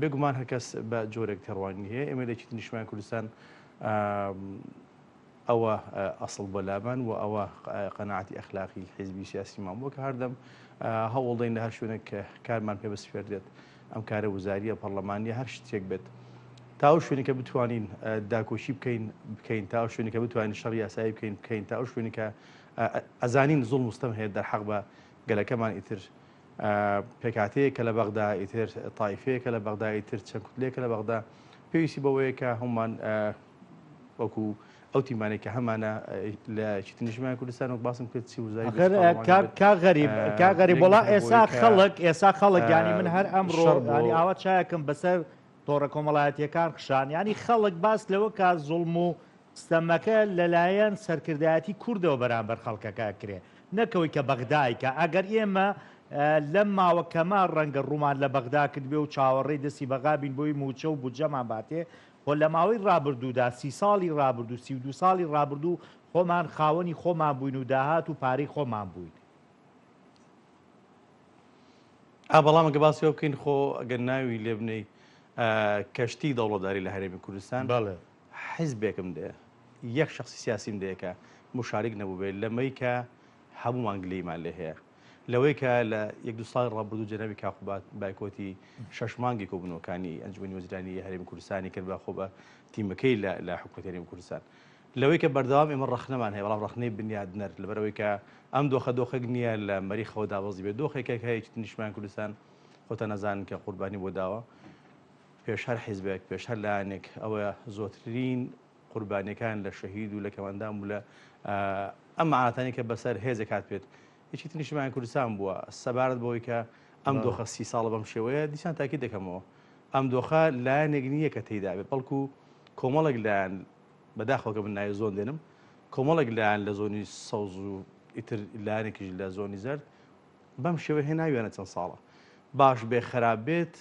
بێگومان هەرکەس بە جۆرێک تێڕوانی هەیە ئێمە لە چیتی نیشتیمانی کوردستان ئەوە ئەسڵ بە لابان و ئەوە قەناعەتی ئەخلاقی حیزبی سیاسیمان بووە کە هەردەم هەوڵدەین لە هەر شوێنێک کە کارمان پێ بەسپێر دێت ئەم کارە وزاریە پەرلەمانیە هەر شتێک بێت تا شوێنی کە بتوانین داکۆشی بکەین تا شوێنی کە بتوانین شەڕی یاسایی بکەین تا شوێنی کە ئەزانین زوڵم مستەم هەیە دەرحەق بە گەلەکەمان ئیتر پێکاتەیە کە لە بەغدا ئیتر تایفەیە کە لە بەغدا ئیتر چەند کوتلەیە کە لە بەغدا پێویستی بەوەیە کە هەمومان وەکو ئەو تیمانێک کە هەمانە لە چیتی نیشتیمانی کوردستان و باسم کرد چی وزاری کا غەریب وڵا ئێستا خەڵک ینی من هەر ئەمڕۆ ینی ئاوا چایەکەم بەسەر تۆڕە کۆمەڵایەتیەکان خشان ینی خەڵک باس لەوە کا زوڵم و ستەمەکە لەلایەن سەرکردایەتی کوردەوە بەرامبەر خەڵکەکە کرێ نەکەوەی کە بەغدایکە ئەگەر ئێمە لەم ماوەکەمان ڕەنگە ڕوومان لە بەغدا کردبێ و چاوەڕێی دەستی بەغابین بۆی موچە و بودجەمان باتێ خۆ لە ماوەی ڕابردوودا 30 ساڵی ڕابردوو 32 ساڵی ڕابردوو خۆمان خاوەنی خۆمان بووین و داهات و پارەی خۆمان بووین بەڵام ئەگە باسیەوە بکەین خۆ ئەگەر ناوی لێ بنەی کەشتی دەوڵەتداری لە هەرێمی کوردستان حیزبێکم دێ یەک شخصی سیاسیم دەیەکە مشارێک نەبوو بێت لەمەی کە هەمومان گلەیمان لێ هەیە لەوەی کە لە 1-2 ساڵی ڕابردوو جەنابی کاخوبات بایکۆتی 6 مانگی کۆبوونەوەکانی ئەنجومەنی وەزیرانی هەرێمی کوردستانی کرد بە خۆ بە تیمەکەی لە حکومەتی هەرێمی کوردستان لەوەی کە بەردەوام ئێمە ڕەخنەمان هەیە بەڵام ڕەخنەی بنیادنەر لەبەرەوەی کە ئەم دۆخەک نییە لە مەریخەوە دابەزی بێت دۆخێکێک هەیە چیتی نیشتیمانی کوردستان خۆتە نەزانن کە قوربانی بۆ داوە پێش هەر حیزبێک پێش هەر لایەنێک ئەوە زۆرترین قوربانیەکان لە شەهید و لە کەمەندان و لە ئەم مەعانەتانی کە بەسەر هێزێک هات بێت یەکێتی نیشتیمانی کوردستان بووە سەبارەت بەوەی کە ئەم دۆخە 30 ساڵە بەم شێوەیە دیسان تاکید دەکەمەوە ئەم دۆخە لایەنێک نییە کە تێیدا بێت بەڵکو کۆمەڵێک لایەن بەداخەوە کە من ناوی زۆن دێنم کۆمەڵێک لایەن لە زۆنی سەوز و ئیتر لایەنێکیش لە زۆنی زەرد بەم شێوە هێناویانە چەند ساڵە باش بێ خراپ بێت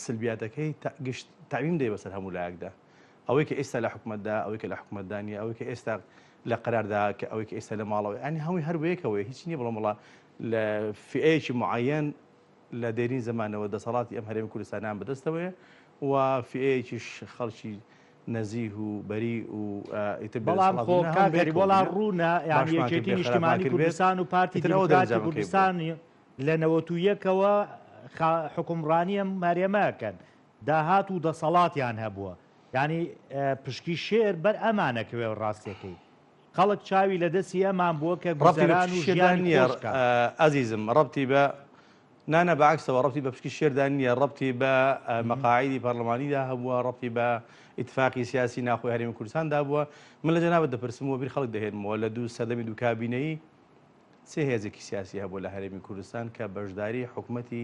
سلبیاتەکەی تعمیم دەی بەسەر هەموو لایەکدا ئەوەی کە ئێستا لە حکومەتدا ئەوەی کە لە حکومەتدانیە ئەوەی کە ئێستا لە قەراردا کە ئەوەی کە ئێستا لە ماڵەوەی ئەنی هەمووی هەر بەیەکەوەی هیچ نییە بڵام وڵا لە فئەیەکی معەن لە دێرین زمانەوە دەسەڵاتی ئەم هەرێمی کوردستانیان بەدەستەوەیە و فئەیەکیش خەڵکی نەزیه و بەری و بەڵام خۆ کاگەری وەڵام ڕوونە یان یەکێتی نیشتیمانی کوردستان و پارتی دموکراتی کوردستانی لە 91ەوە حکومڕانی ئەم هەرێمەکەن داهات و دەسەڵاتیان هەبووە ینی پشکی شێر بەر ئەمانەکەوێ ڕاستیەکەی خەڵک چاوی لە دەستی ئەمان بووە کە گوزەران و ژیان نییە ئەزیزم ڕەبتی بە نانە بەعکسەوە ڕەبتی بە پشکی شێردان نییە ڕەبتی بە مەقاعیدی پەرلەمانیدا هەبووە ڕەبتی بە ئیتفاقی سیاسی ناخۆی هەرێمی کوردستاندا بووە من لە جەنابەت دەپرسمەوە بیر خەڵک دەهێنمەوە لە دوو سەردەمی دوو کابینەیی سێ هێزێکی سیاسی هەبووە لە هەرێمی کوردستان کە بەشداری حکومەتی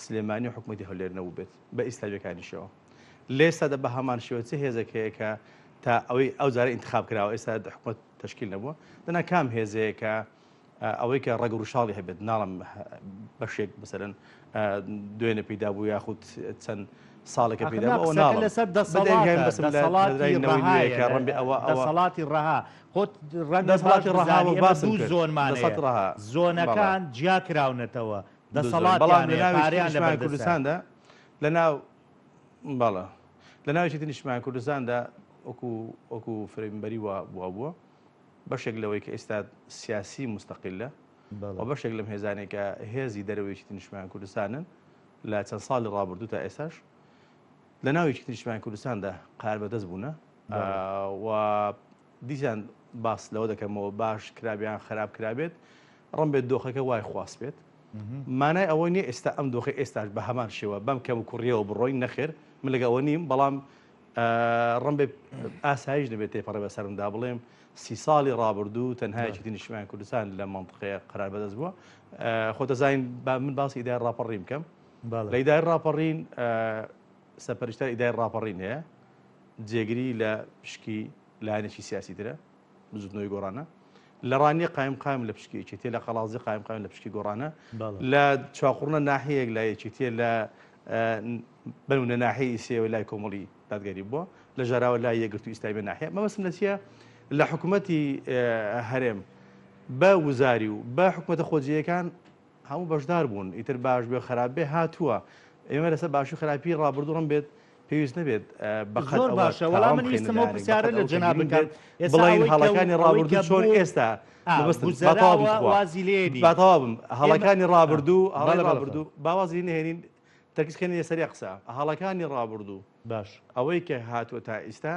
سلێمانی و حکومەتی هەولێر نەبوو بێت بە ئیسلامیەکانیشەوە لێستا دە بە هەمان شێوە چه هێزێک هەیە کە تا ئەوەی ئەو جارە ئینتخاب کراوە ئێستا حکومەت تشکیل نەبووە دەنا کام هێزەیە کە ئەوەی کە ڕەگ و ڕوشاڵی هەبێت ناڵم بەشێک بەسەرەن دوێنە پێدا بوو یاخود چەند ساڵێکە پێدا ئەو ناڵم لەسەر دەسەڵاتی ڕەها خۆت ڕەنگەسەڵاتی ڕەها باسم زۆنمانە زۆنەکان جیا کراونەتەوە بەڵام لە کوردستاندا لە ناو باڵە لە ناوچێتی نیشتیمانی کوردستاندا وەکو فریمبەری بووە بەشێک لەوەی کە ئێستا سیاسی مستەقیلە و بەشێک لەم هێزانێکە هێزی دەرەوەیەکی نیشتیمانی کوردستانن لە چەند ساڵی ڕابردوو تا ئێستاش لە ناوی نیشتیمانی کوردستاندا قرار بەدەست بوونە و دیسان باس لەوە دەکەمەوە باش کرابیان خراپ کرابێت ڕم بێت دۆخەکە وای خواست بێت مانای ئەوەی نیە ئێستا ئەم دۆخی ئێستاش بە هەمان شێوە بەم کەم و کوڕیەوە بڕۆی نەخێر من لەگەڵەوە نیم بەڵام ڕم بێ ئاسایش دەبێت تێپەڕێ بەسەرمدا بڵێم 30 ساڵی ڕابردوو تەنهایەکی نیشتیمانی کوردستان لە منطقەیە قرار بەدەست بووە خۆتەزانین من باسی ئیدای ڕاپەڕی بکەم لە ئیدای ڕاپەڕین سەرپەرشتای ئیدای ڕاپەڕین هەیە جێگیری لە پشکی لایەنێکی سیاسی ترە بزودنەوەی گۆڕانە لە ڕانی قایم لە پشکێکی تێ لە قەڵازی قایم لە پشکی گۆڕانە لە چاقوڕنە ناحەیەک لایەکی تێ لە بنونە ناحەی سێوە لای کۆمەڵی دادگەری بووە لە ژاراوە لای یەکگرتووی ئیسلامی ناحەیە مەبەستم لە چییە لە حکوومەتی هەرێم بە وزاری و بە حکوومەتە خۆجیەکان هەموو بەشدار بوون ئیتر باش بێ خراپ بێ هاتووە ئێمە لەسەر باشی خراپی ڕابردوو ڕم بێت پێویست نەبێت زۆر باشە وەڵام من ویستمەوە پرسیارە لە جەناب بکەم بڵین هەڵەکانی ڕابردوو چۆن ئێستا باتەوابم هەڵەکانی ڕابردوو باوازی نهێنین تەرکیزکردنی سەری قسە هەڵەکانی ڕابردوو باش ئەوەی کە هاتووە تا ئێستا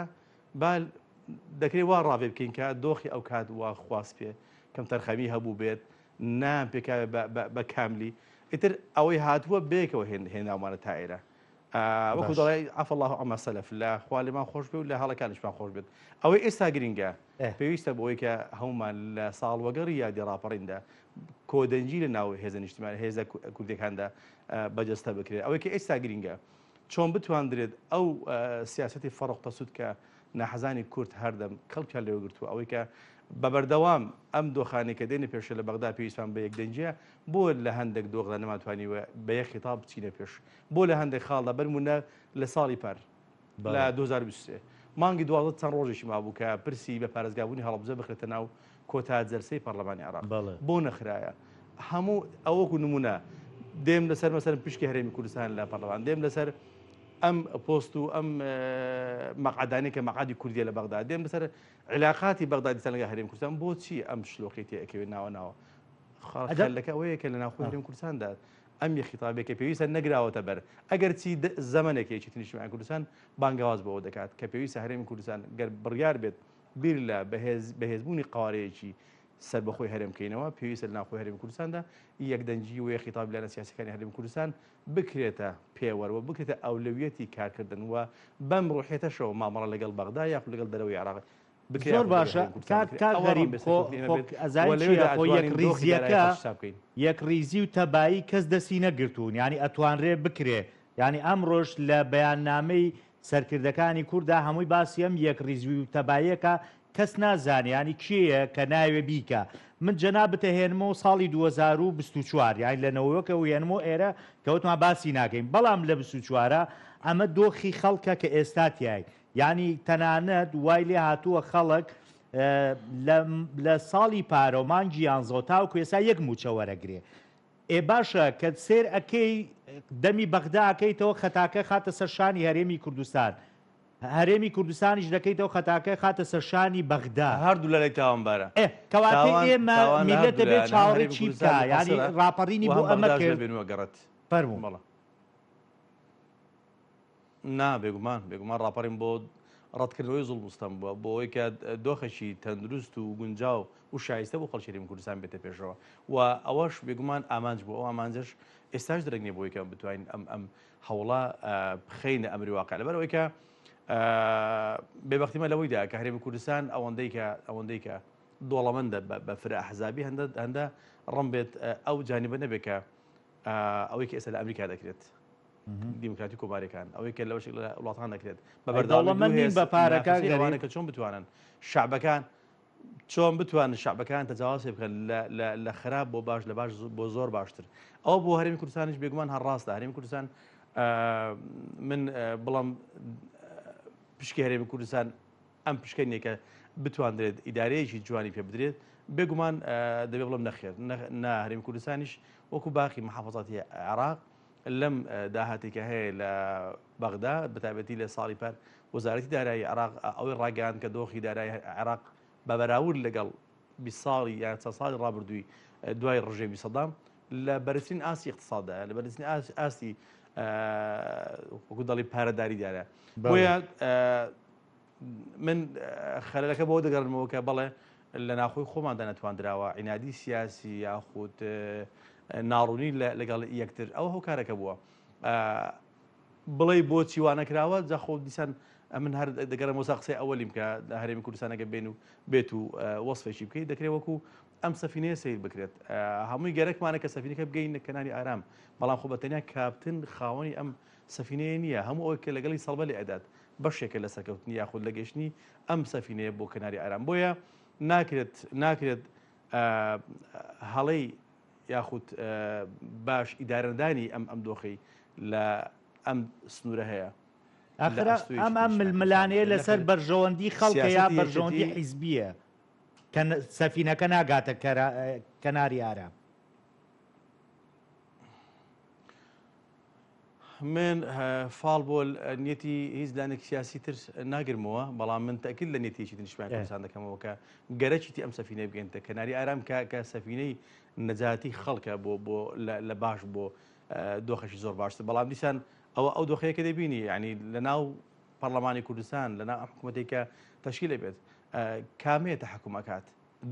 دەکرێت وا ڕاوێ بکەین کە دۆخی ئەو کات وا خواست پێ کەم تەرخەمی هەبوو بێت نام پێکاوێ بە کاملی ئیتر ئەوەی هاتووە بێکەوە هێناومانە تا ئێرە وەکو دەڵێ عەفە الله عەما سەلەف لە خوا لێمان خۆش بێ و لە هەڵەکانیشمان خۆش بێت ئەوەی ئێستا گرینگە پێویستە بۆی کە هەمومان لە ساڵ وەگەڕی یادی ڕاپەڕیندا کۆدەنجی لە ناو هێزە نیشتیمانی هێزە کوردەکاندا بەجەستە بکرێت ئەوەی کە ئێستا گرینگە چۆن بتواندرێت ئەو سیاسەتی فەرق تەسوود کە ناحەزانی کورد هەردەم کەڵکیان لێوە گرتووە ئەوەی کە بەبەردەوام ئەم دۆخانی کە دێنە پێشە لە بەغدا پێویستمان بە یەکدەنجە بۆ لە هەندێک دۆغدا نەماتوانیوە بە یەک خیتاب بچینە پێش بۆ لە هەندێک خاڵدا بەرمونە لە ساڵی پار لە 2023 مانگی 12 چەند ڕۆژێکی مابوو کە پرسی بە پارێزگابوونی هەڵبجە بخرێتە ناو کۆتا جەرسەی پەرلەمانی عێراق بۆ نەخرایە هەموو ئەوەکو نمونە دێم لەسەر مەسەر پشکی هەرێمی کوردستان لە پەرلەمان دێم لەسەر ئەم پۆست و ئەم مەقعدانی کە مەقعدی کوردیە لە بەغدا دێم لەسەر علاقاتی بەغدادیستان لەگەڵ هەرێمی کوردستان بۆچی ئەم شلۆقی تێئەکەوێت ناوە خەلەکە ئەوەیە کە لە ناوخۆی هەرێمی کوردستاندا ئەم یە خیتابێکە پێویستە نەگراوەتە بەر ئەگەر چی زەمانێکێکی نیشتیمانی کوردستان بانگەواز بەوە دەکات کە پێویستە هەرێمی کوردستان گەر بڕیار بێت بیر لە بەهێزبوونی قوارەیەکی سەر بەخۆی هەرێمکەینەوە پێویستە لە ناوخۆی هەرێمی کوردستاندا یەکدەنجی و یەک خیتاب لایەنە سیاسیەکانی هەرێمی کوردستان بکرێتە پێوەرەوە بکرێتە ئەولەویەتی کارکردن و بەم ڕوحێتەشەوە مامەڵە لەگەڵ بەغدا یاخ لەگەڵ دەرەوەی عێراق زۆر باشە کاغەریب یەکریزیەکە یەکریزی و تەبایی کەس دەستی نەگرتوون ینی ئەتوانرێ بکرێ ینی ئەمڕۆژ لە بەیاننامەی سەرکردەکانی کووردا هەمووی باسی ئەم یەکریزی و تەباییەکە کەس نازانیانی کێیە کە ناوێ بیکە من جەنا بتەهێنمەوە ساڵی 2024 یان لەنەوەکە وێنمەوە ئێرە کەوتمان باسی ناکەین بەڵام لە 24 ئەمە دۆخی خەڵکە کە ئێستاتیای ینی تەنانەت وای لێ هاتووە خەڵک لە ساڵی پارە و مانگی یانزۆ تاوکو ئێستا یەک موچە وەرەگرێ باشە کە سێر ئەەکەی دەمی بەغدا ئەەکەیتەوە خەتاکە خاتە سەرشانی هەرێمی کوردستان هەرێمی کوردستانیش دەکەیتەوە خەتاکە خاتە سەرشانی بەغدا هەردوو لە لای تاوانبارە کەواتە ئێمە میلەتە بێت چاوەڕێکی بکە ینی ڕاپەڕینی بۆ ئەمە گەڕێت فەرموو نا بێگومان ڕاپەڕین بۆ ڕەتکردنەوەی زوڵم مستەم بووە بۆ ئەوەی کە دۆخەشی تەندروست و گونجاو و شایستە بۆ خەڵکی هەرێمی کوردستان بێتە پێشەوە و ئەوەش بێگومان ئامانج بوو ئەو ئامانجش ئێستاش درەنگ نیە بۆ ئەوەی کە بتوانین ئەم هەوڵە بخەینە ئەمری واقع لەبەرەوەی کە بێبەختیمە لەوەیدا کە هەرێمی کوردستان ئەوەندەی کە دۆڵەمەندە بە فرە ئەحزابی هەندە ڕم بێت ئەو جانیبە نەبێت کە ئەوەی کە ئێستا لە ئەمریکا دەکرێت دیموکراتی کۆمارەکان ئەوەی کە لەوەشێک لە وڵاتان دەکرێت بە بەردەوڵەمەندی بە پارەکانەوەکە چۆن بتوانن شعبەکان تەجاوز بکەن لە خراپ بۆ باش لە باش بۆ زۆر باشتر ئەو بۆ هەرێمی کوردستانیش بێگومان هەڕاستە هەرێمی کوردستان من بڵام پشکی هەرێمی کوردستان ئەم پشکە نیە کە بتواندرێت ئیدارەیەکی جوانی پێ بدرێت بێگومان دەبێ بڵم نەخێر نا هەرێمی کوردستانیش وەکو باقی محافەزاتی عێراق لەم داهاتێکە هەیە لە بەغدا بەتابەتی لە ساڵی پار وەزارەتی دارایی عێراق ئەوەی ڕاگەیاند کە دۆخی دارایی عێراق بە بەراورد لەگەڵ 20 ساڵی یان چەند ساڵی ڕابردووی دوای ڕژێمی سەدام لە بەرزترین ئاستی اقتصادە لە بەرزترین ئاستی وەکو دەڵی پارەداری دارە بۆیە من خەلەکە بۆ دەگەڕنەوە کە بەڵێ لە ناخۆی خۆماندا نەتواندراوە عینادی سیاسی یاخود ناڕوونی لەگەڵ یەکتر ئەوە هۆکارەکە بووە بڵێ بۆچی وانەکراوە جاخۆ دیسان من هەر دەگەڕم وەسا قسەی ئەوەلیم کە لە هەرێمی کوردستانەکە بێت و وەسفێکی بکەیت دەکرێت وەکو ئەم سەفینەیە سیر بکرێت هەمووی گەرەکمانە کە سەفینەکە بگەین کەناری ئارام بەڵام خۆ بەتەنیا کاپتن خاوەنی ئەم سەفینەیە نییە هەموو ئەوە کە لەگەڵی سەڵبە لێ ئەدات بەشێکە لە سەرکەوتنی یاخود لە گەشتنی ئەم سەفینەیە بۆ کەناری ئارام بۆیە ناکرێت هەڵەی یاخود باش ئیدارەدانی ئەم دۆخەی لە ئەم سنوورە هەیە ئەم ململانەیە لەسەر بەرژەوەندی خەڵکە یا بەرژەوەندی حیزبیە کە سەفینەکە ناگاتە کەناری ئارام من فاڵ بۆ نیەتی هیچ لانێک سیاسی تر ناگرمەوە بەڵام من تاکید لە نیەتێکی نیشتمان کوردستان دەکەمەوە کە گەرەکی ئەم سەفینەی بگەینتە کەناری ئارام کە سەفینەی نەجاتی خەڵکە بۆ لە باش بۆ دۆخەشی زۆر باشتر بەڵام دیسان ئەو دۆخەیەکە دەبینی یعنی لە ناو پەرلەمانی کوردستان لە ناو حکوومەتێکە تەشکیل بێت کامەیە تەحکومەکات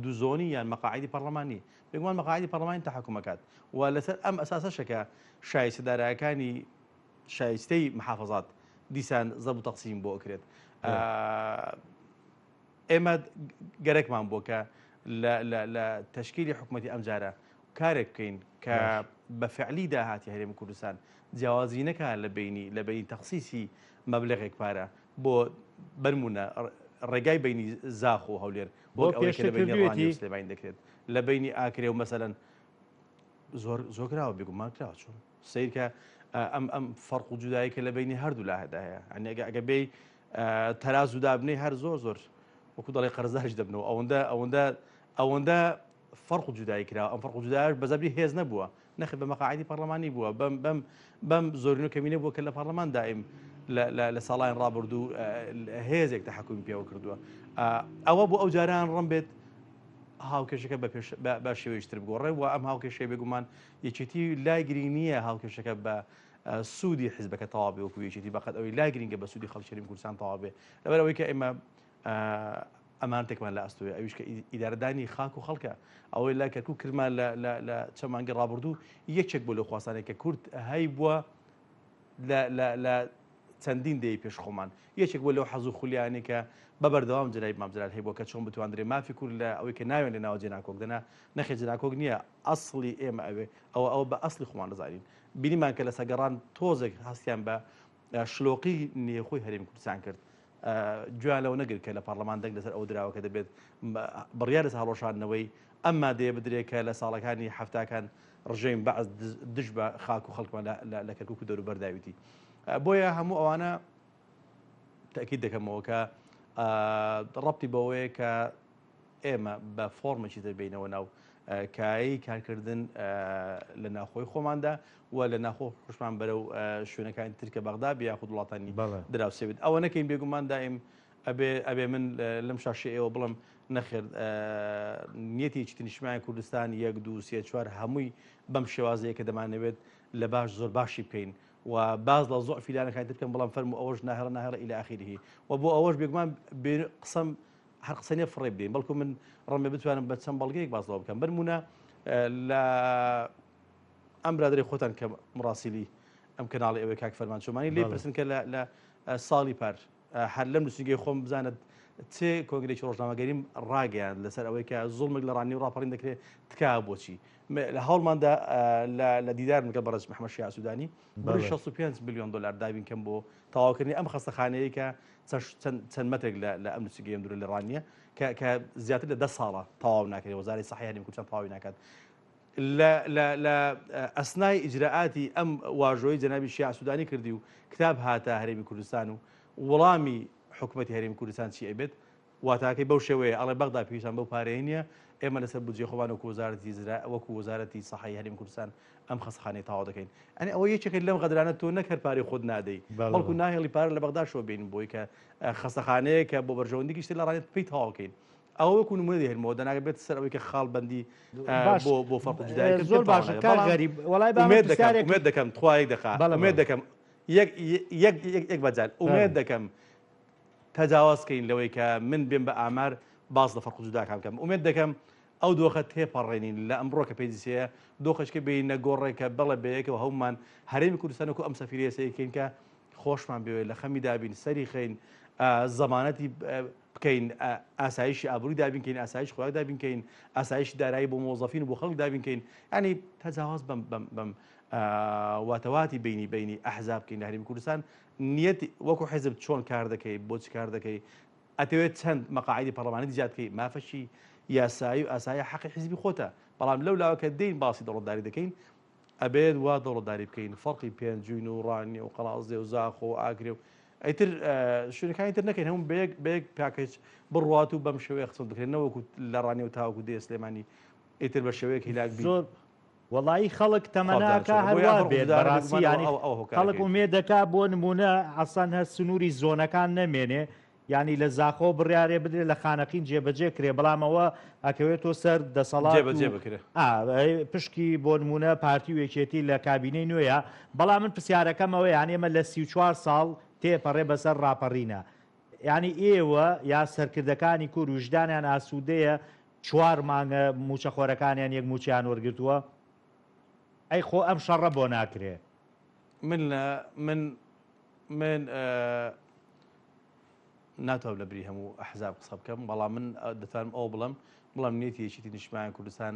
دوو زۆنی یان مەقاعیدی پەرلەمانی بێگومان مەقاعیدی پەرلەمانی تەحکومەکات و لەسەر ئەم ئەساسەشەکە شایستەدارایەکانی شایستەی محافظات دیسان زەب و تەقسیم بۆ ئەکرێت ئێمە گەرەکمان بۆ کە لە تەشکیلی حکوومەتی ئەم جارە کارێک بکەین کە بە فعلی داهاتی هەرێمی کوردستان جیاوازی نەکە لە بینی تەخسیسی مەبلەغێک پارە بۆ بەرمونە ڕێگای بینی زاخ و هەولێر بۆ ئەوەی لە بینی ڕانی سلێمانی دەکرێت لە بینی ئاکرێ و مەسەلەن زۆر کراوە بێگومان کراوە چۆن سیر کە ئەم فەرق و جودایی کە لە بینی هەردوو لاهەدا هەیە ئەگە بێ تەراز و دابنەی هەر زۆر وەکو دەڵێ قەرزداریش دەبنەوە ئەوەندە فەرق و جودایی کراوە ئەم فەرق و جوداییش بەزەبری هێز نەبووە نەخێ بە مەقاعیدی پەرلەمانی بووە بەم زۆرین و کەمینە بووە کە لە پەرلەمان دائیم لە ساڵایان ڕابردوو هێزێک تەحکومی پێوە کردووە ئەوە بۆ ئەو جاران ڕەم بێت هاوکێشەکە بە شێوەیەشتر بگۆڕێ و ئەم هاوکێشەیە بێگومان یەکێتی لای گرنگ نییە هاوکێشەکە بە سوودی حیزبەکە تەواو بێ وەکو یەکێتی بەقەت ئەوەی لای گرنگە بە سوودی خەڵکی هەرێمی کوردستان تەواو بێ لەبەر ئەوەی کە ئێمە ئەمانتێکمان لە ئەستوێ ئەویش کە ئیدارەدانی خاک و خەڵکە ئەوەی لای کەرکوو کرمان لە چەند مانگی ڕابردوو یەکێک بۆ لەو خواستانێک کە کورد هەی بووە لە چەندین دەی پێش خۆمان یەکێک بۆ لەو حەز و خولیانێک کە بەبەردەوام جلای مامزرال هەیە بۆ کە چۆن بتوانندرێ مافی کورد لە ئەوەی کە ناوێن لە ناوە جێناکۆک دەنا نەخێ جێناکۆک نییە ئەسڵی ئێمە ئەوە بە ئەسڵی خۆمان دەزانین بینیمان کە لە سەگەڕان تۆزێک هەستیان بە شلۆقی نێخۆی هەرێمی کوردستان کرد گویا لەوە نەگرت کە لە پەرلەمان دەنگ لەسەر ئەو دراوە کە دەبێت بڕیار لەسەر هەڵۆشاندنەوەی ئەم مادەیە بدرێت کە لە ساڵەکانی هەفتاکان ڕژەیم بەعز دژ بە خاک و خەڵکمان لە کەرکووک و دەوروبەرداویتی بۆیە هەموو ئەوانە تاکید دەکەمەوە کە ڕەبتی بەوەیە کە ئێمە بە فۆرمێکی دەبینەوە ناو کایی کارکردن لە ناخۆی خۆماندا و لە ناخۆ خوشمان بەرەو شوێنەکانی ترکە بەغدا بیا خود وڵاتانی دراوسێت ئەوە نەکەین بێگومان دائیم ئەبێ من لەم شاشی ئێوە بڵم نەخێر نیەتێکی نیشتیمانی کوردستان 1 2 3 4 هەمووی بەم شێوازەیە کە دەمانەوێت لە باش زۆر باشی بکەین و باز لە زۆر فیلانەکانی تر بکەم بەڵام فەرمو ئەوەش ناهێڵە ئیلە ئاخیره و بۆ ئەوەش بێگومان قسەم هەر قسەنێ فڕێ بدەین بەڵکو من ڕەمێ بتوانم بە چەند بەڵگەیەک باز لەوە بکەم بەرمونە لە ئەم برادری خۆتان کە مڕاستیلی ئەم کەناڵی ئەوەی کاک فەرمان چۆمانی لێ پرسن کە لە ساڵی پار هەر لەم نووسنگەی خۆم بزانت چێ کۆنگرێکی ڕۆژنامەگەریم ڕاگەیان لەسەر ئەوەی کە زوڵمێک لە ڕانی و ڕاپەڕین دەکرێت تکا بۆچی لە هەوڵماندا لە دیدار مکە بەڕێز محەممەد شیع سوودانی بڕی 65 میلیۆن دلار دابین کەم بۆ تەواوکردنی ئەم خەستەخانەیە کە چەند مەترێک لە ئەم نووسنگەی دوورە لە ڕانیە کە زیاتر لە 10 ساڵە تەواو ناکرێت وەزارەی سەحی هەرێمی کوردستان تەواوی ناکات لە ئەسنای ئیجراعاتی ئەم واژۆی جەنابی شیع سوودانی کردی و کتاب هاتە هەرێمی کوردستان و وەڵامی حکوومەتی هەرێمی کوردستان چی ئەبێت واتاکەی بەو شێوەیە ئەڵێ بەغدا پێویستان بەو پارەیە نییە ئێمە لەسەر بودجێ خۆمان وەکو وەزارەتی سەحی هەرێمی کوردستان ئەم خەستەخانەی تەواو دەکەین ئەنی ئەوە یەکێکە لەم غەدرانە تۆ نەک هەر پارەی خۆت نادەی بەڵکو ناهێڵی پارە لە بەغدا شۆ بین بۆی کە خەستەخانەیە کە بۆ بەرژەوەندێکی شتێ لە ڕانێت پێی تەواوکەین ئەوە وەکو نمونە دەهێنمەوە دەناگە بێت سەر ئەوەی کە خاڵبەندی بۆ فەرق جودایی زۆر باشە کارگەری وەڵای ئومێد دەکەم تخوا یەک دەخا ئومێد دەکەم یەک بەجال ئومێد دەکەم تەجاوازکەین لەوەی کە من بێم بە ئامار باز لە فەرق و جوداکان بکەم ئومێد دەکەم ئەو دۆخە تێپەڕێنین لە ئەمڕۆ کە پێیسەیە دۆخەشکە بینە گۆڕێکە بەڵێ بەیەکەوە هەومان هەرێمی کوردستانەکو ئەم سەفیرەسەیەکەین کە خۆشمان بوێت لە خەمی دابین سەری خەین زەمانەتی بکەین ئاسایشی ئابرووی دابینکەین ئاسایش خۆراک دابینکەین ئاسایشی دارایی بۆ مۆزەفین بۆ خەڵک دابینکەین ینی تەجاواز بەم واتەواتی بینی ئەحزاب بکەین لە هەرێمی کوردستان نیەت وەکو حیزب چۆن کار دەکەی بۆچی کار دەکەی ئەتەوێت چەند مەقاعیدی پەرلەمانی زیادکەی مافەشی یاسایی و ئاسایی حەقی حیزبی خۆتە بەڵام لەو لاوەکە دەین باسی دەوڵەتداری دەکەین ئەبێت وا دەوڵەتداری بکەین فەرقی پێنجوین و ڕانی و قەڵازێ و زاخۆ و ئاگرێ و ئەیتر شوێنەکانی تر نەکەین هەموو بەیەک پاکێج بڕوات و بەم شێوەیە قسە دەکرێن نەوەکو لە ڕانی و تاوەکو دێ سلێمانی ئیتر بە شێوەیەک هیلاک زۆر وەڵایی خەڵک تەمەناکە هەروە بێت بەڕاستی ینی خەڵک ومێد دەکا بۆ نمونە ئەسان هەر سنووری زۆنەکان نەمێنێ ینی لە زاخۆ بڕیارێ بدرێت لە خانەقین جێبەجێ کرێ بەڵامەوە ئەکەوێتەوە سەر دەسەڵات پشکی بۆ نمونە پارتی و یەکێتی لە کابینەی نوێیە بەڵام من پرسیارەکەمەوە یان ئێمە لە 34 ساڵ تێپەڕێ بەسەر ڕاپەڕینە ینی ئێوە یا سەرکردەکانی کوور وژدانیان ئاسوودەیە 4 مانگە موچەخۆرەکانیان یەک موچیان وەرگرتووە ئەی خۆ ئەم شەڕە بۆ ناکرێ من ناتوانم لە بری هەموو ئەحزاب قسە بکەم بەڵام من دەتوانم ئەو بڵام نیەتی یەکێتی نیشتیمانی کوردستان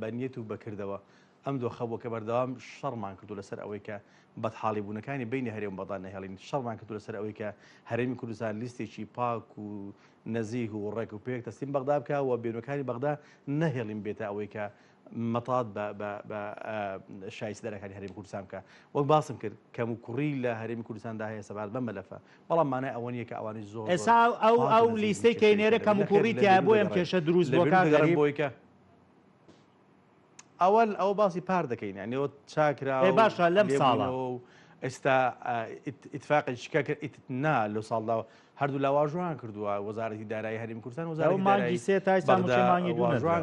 بە نیەت و بەکردەوە ئەم دۆخە بۆ کە بەردەوام شەڕمان کردو لەسەر ئەوەی کە بەدحاڵی بوونەکانی بینی هەرێم بەدان نەهێڵین شەڕمان کردو لەسەر ئەوەی کە هەرێمی کوردستان لیستێکی پاک و نەزیه و ڕێک و پێک تەسلیم بەغدا بکە و بێنەکانی بەغدا نەهێڵین بێتە ئەوەی کە مەتاد بە شایستەرەکانی هەرێمی کوردستان بکە وەک باسم کرد کەم و کوڕی لە هەرێمی کوردستاندا هەیە سەبات بەم مەلەفە بەڵام مانای ئەوە نیە کە ئەوانی زۆر ئێستا ئەو لیستەی کەینێرە کەم و کوڕی تیا بۆ ئەم کێشە دروست بۆکان بۆیکە ئەوە باسی پار دەکەین یعنی چاکرا باشە لەم ساڵە ئێستا ئیتفاقی شکا کرد نا لە ساڵدا هەردوو لاواژوان کردووە وەزارەتی دارایی هەرێمی کوردستان وەزارەتی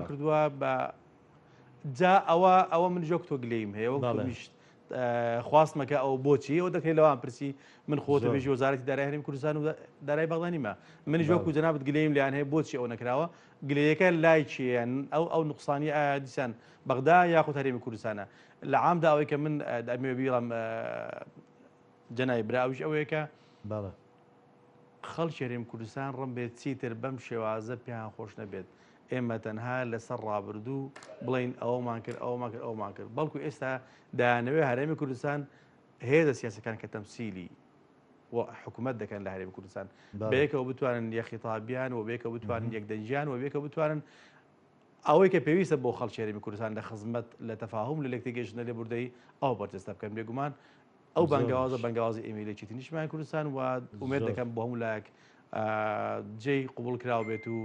کردووە بە جا ئەوە من جۆکتۆ گلەیم هەیە وەکمیشت خواستمەکە ئەو بۆچی ئەو دەکەی لەوان پرسی من خۆتە بێژی وەزارەتی دارایی هەرێمی کوردستان و دارایی بەغدانیمە منی جۆکو جەنابەت گلەیم لیان هەیە بۆچی ئەو نەکراوە گلەیەکە لای چیان ئەو نقصانی دیسان بەغدا یاخود هەرێمی کوردستانە لە عامدا ئەوەی کە من دەمێ بیڵم جەنای براویش ئەوەیەکە خەڵکی هەرێمی کوردستان ڕم بێت چیتر بەم شێوازە پێیان خۆش نەبێت ئێمە تەنها لەسەر ڕابردوو بڵین ئەومان کرد ئەومان کرد بەڵکو ئێستا دایانەوێ هەرێمی کوردستان هێزە سیاسەکان کە تەمسیلی حکوومەت دەکەن لە هەرێمی کوردستان بەیەکەوە بتوانن یەخیتابیان و بەیەکەوە بتوانن یەکدەنجیان و بەیەکەوە بتوانن ئەوەی کە پێویستە بۆ خەڵکی هەرێمی کوردستان لە خزمەت لە تەفاهم لە لەکتێگەشتنە لێ بوردەی ئەو بەرجەستە بکەن بێگومان ئەو بەنگاوازە بەنگاوازی ئێمەیلێکی نیشتیمانی کوردستان و ئومێد دەکەم بۆ هەموو لایەک جێی قوبوڵ کراو بێت و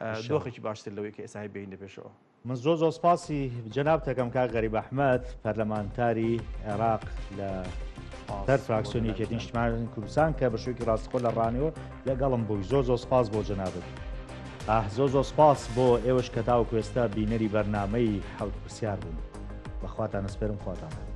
دۆخێکی باشتر لەوەی کە ئێستا بینە پێشەوە من زۆر سپاسی جەناب دەکەم کاک غەریب ئەحمەد پەرلەمانتاری عێراق لە هەر فراکسیۆنی یەکێتی نیشتیمانی کوردستان کە بە شوێکی ڕاستیخۆ لە ڕانەوە لەگەڵم بووی زۆر سپاس بۆ جەنابەت زۆر سپاس بۆ ئێوەش کە تاوەکو ئێستا بینەری بەرنامەی حەوت پرسیار بوون بەخواتان ئەسپێرم خواتان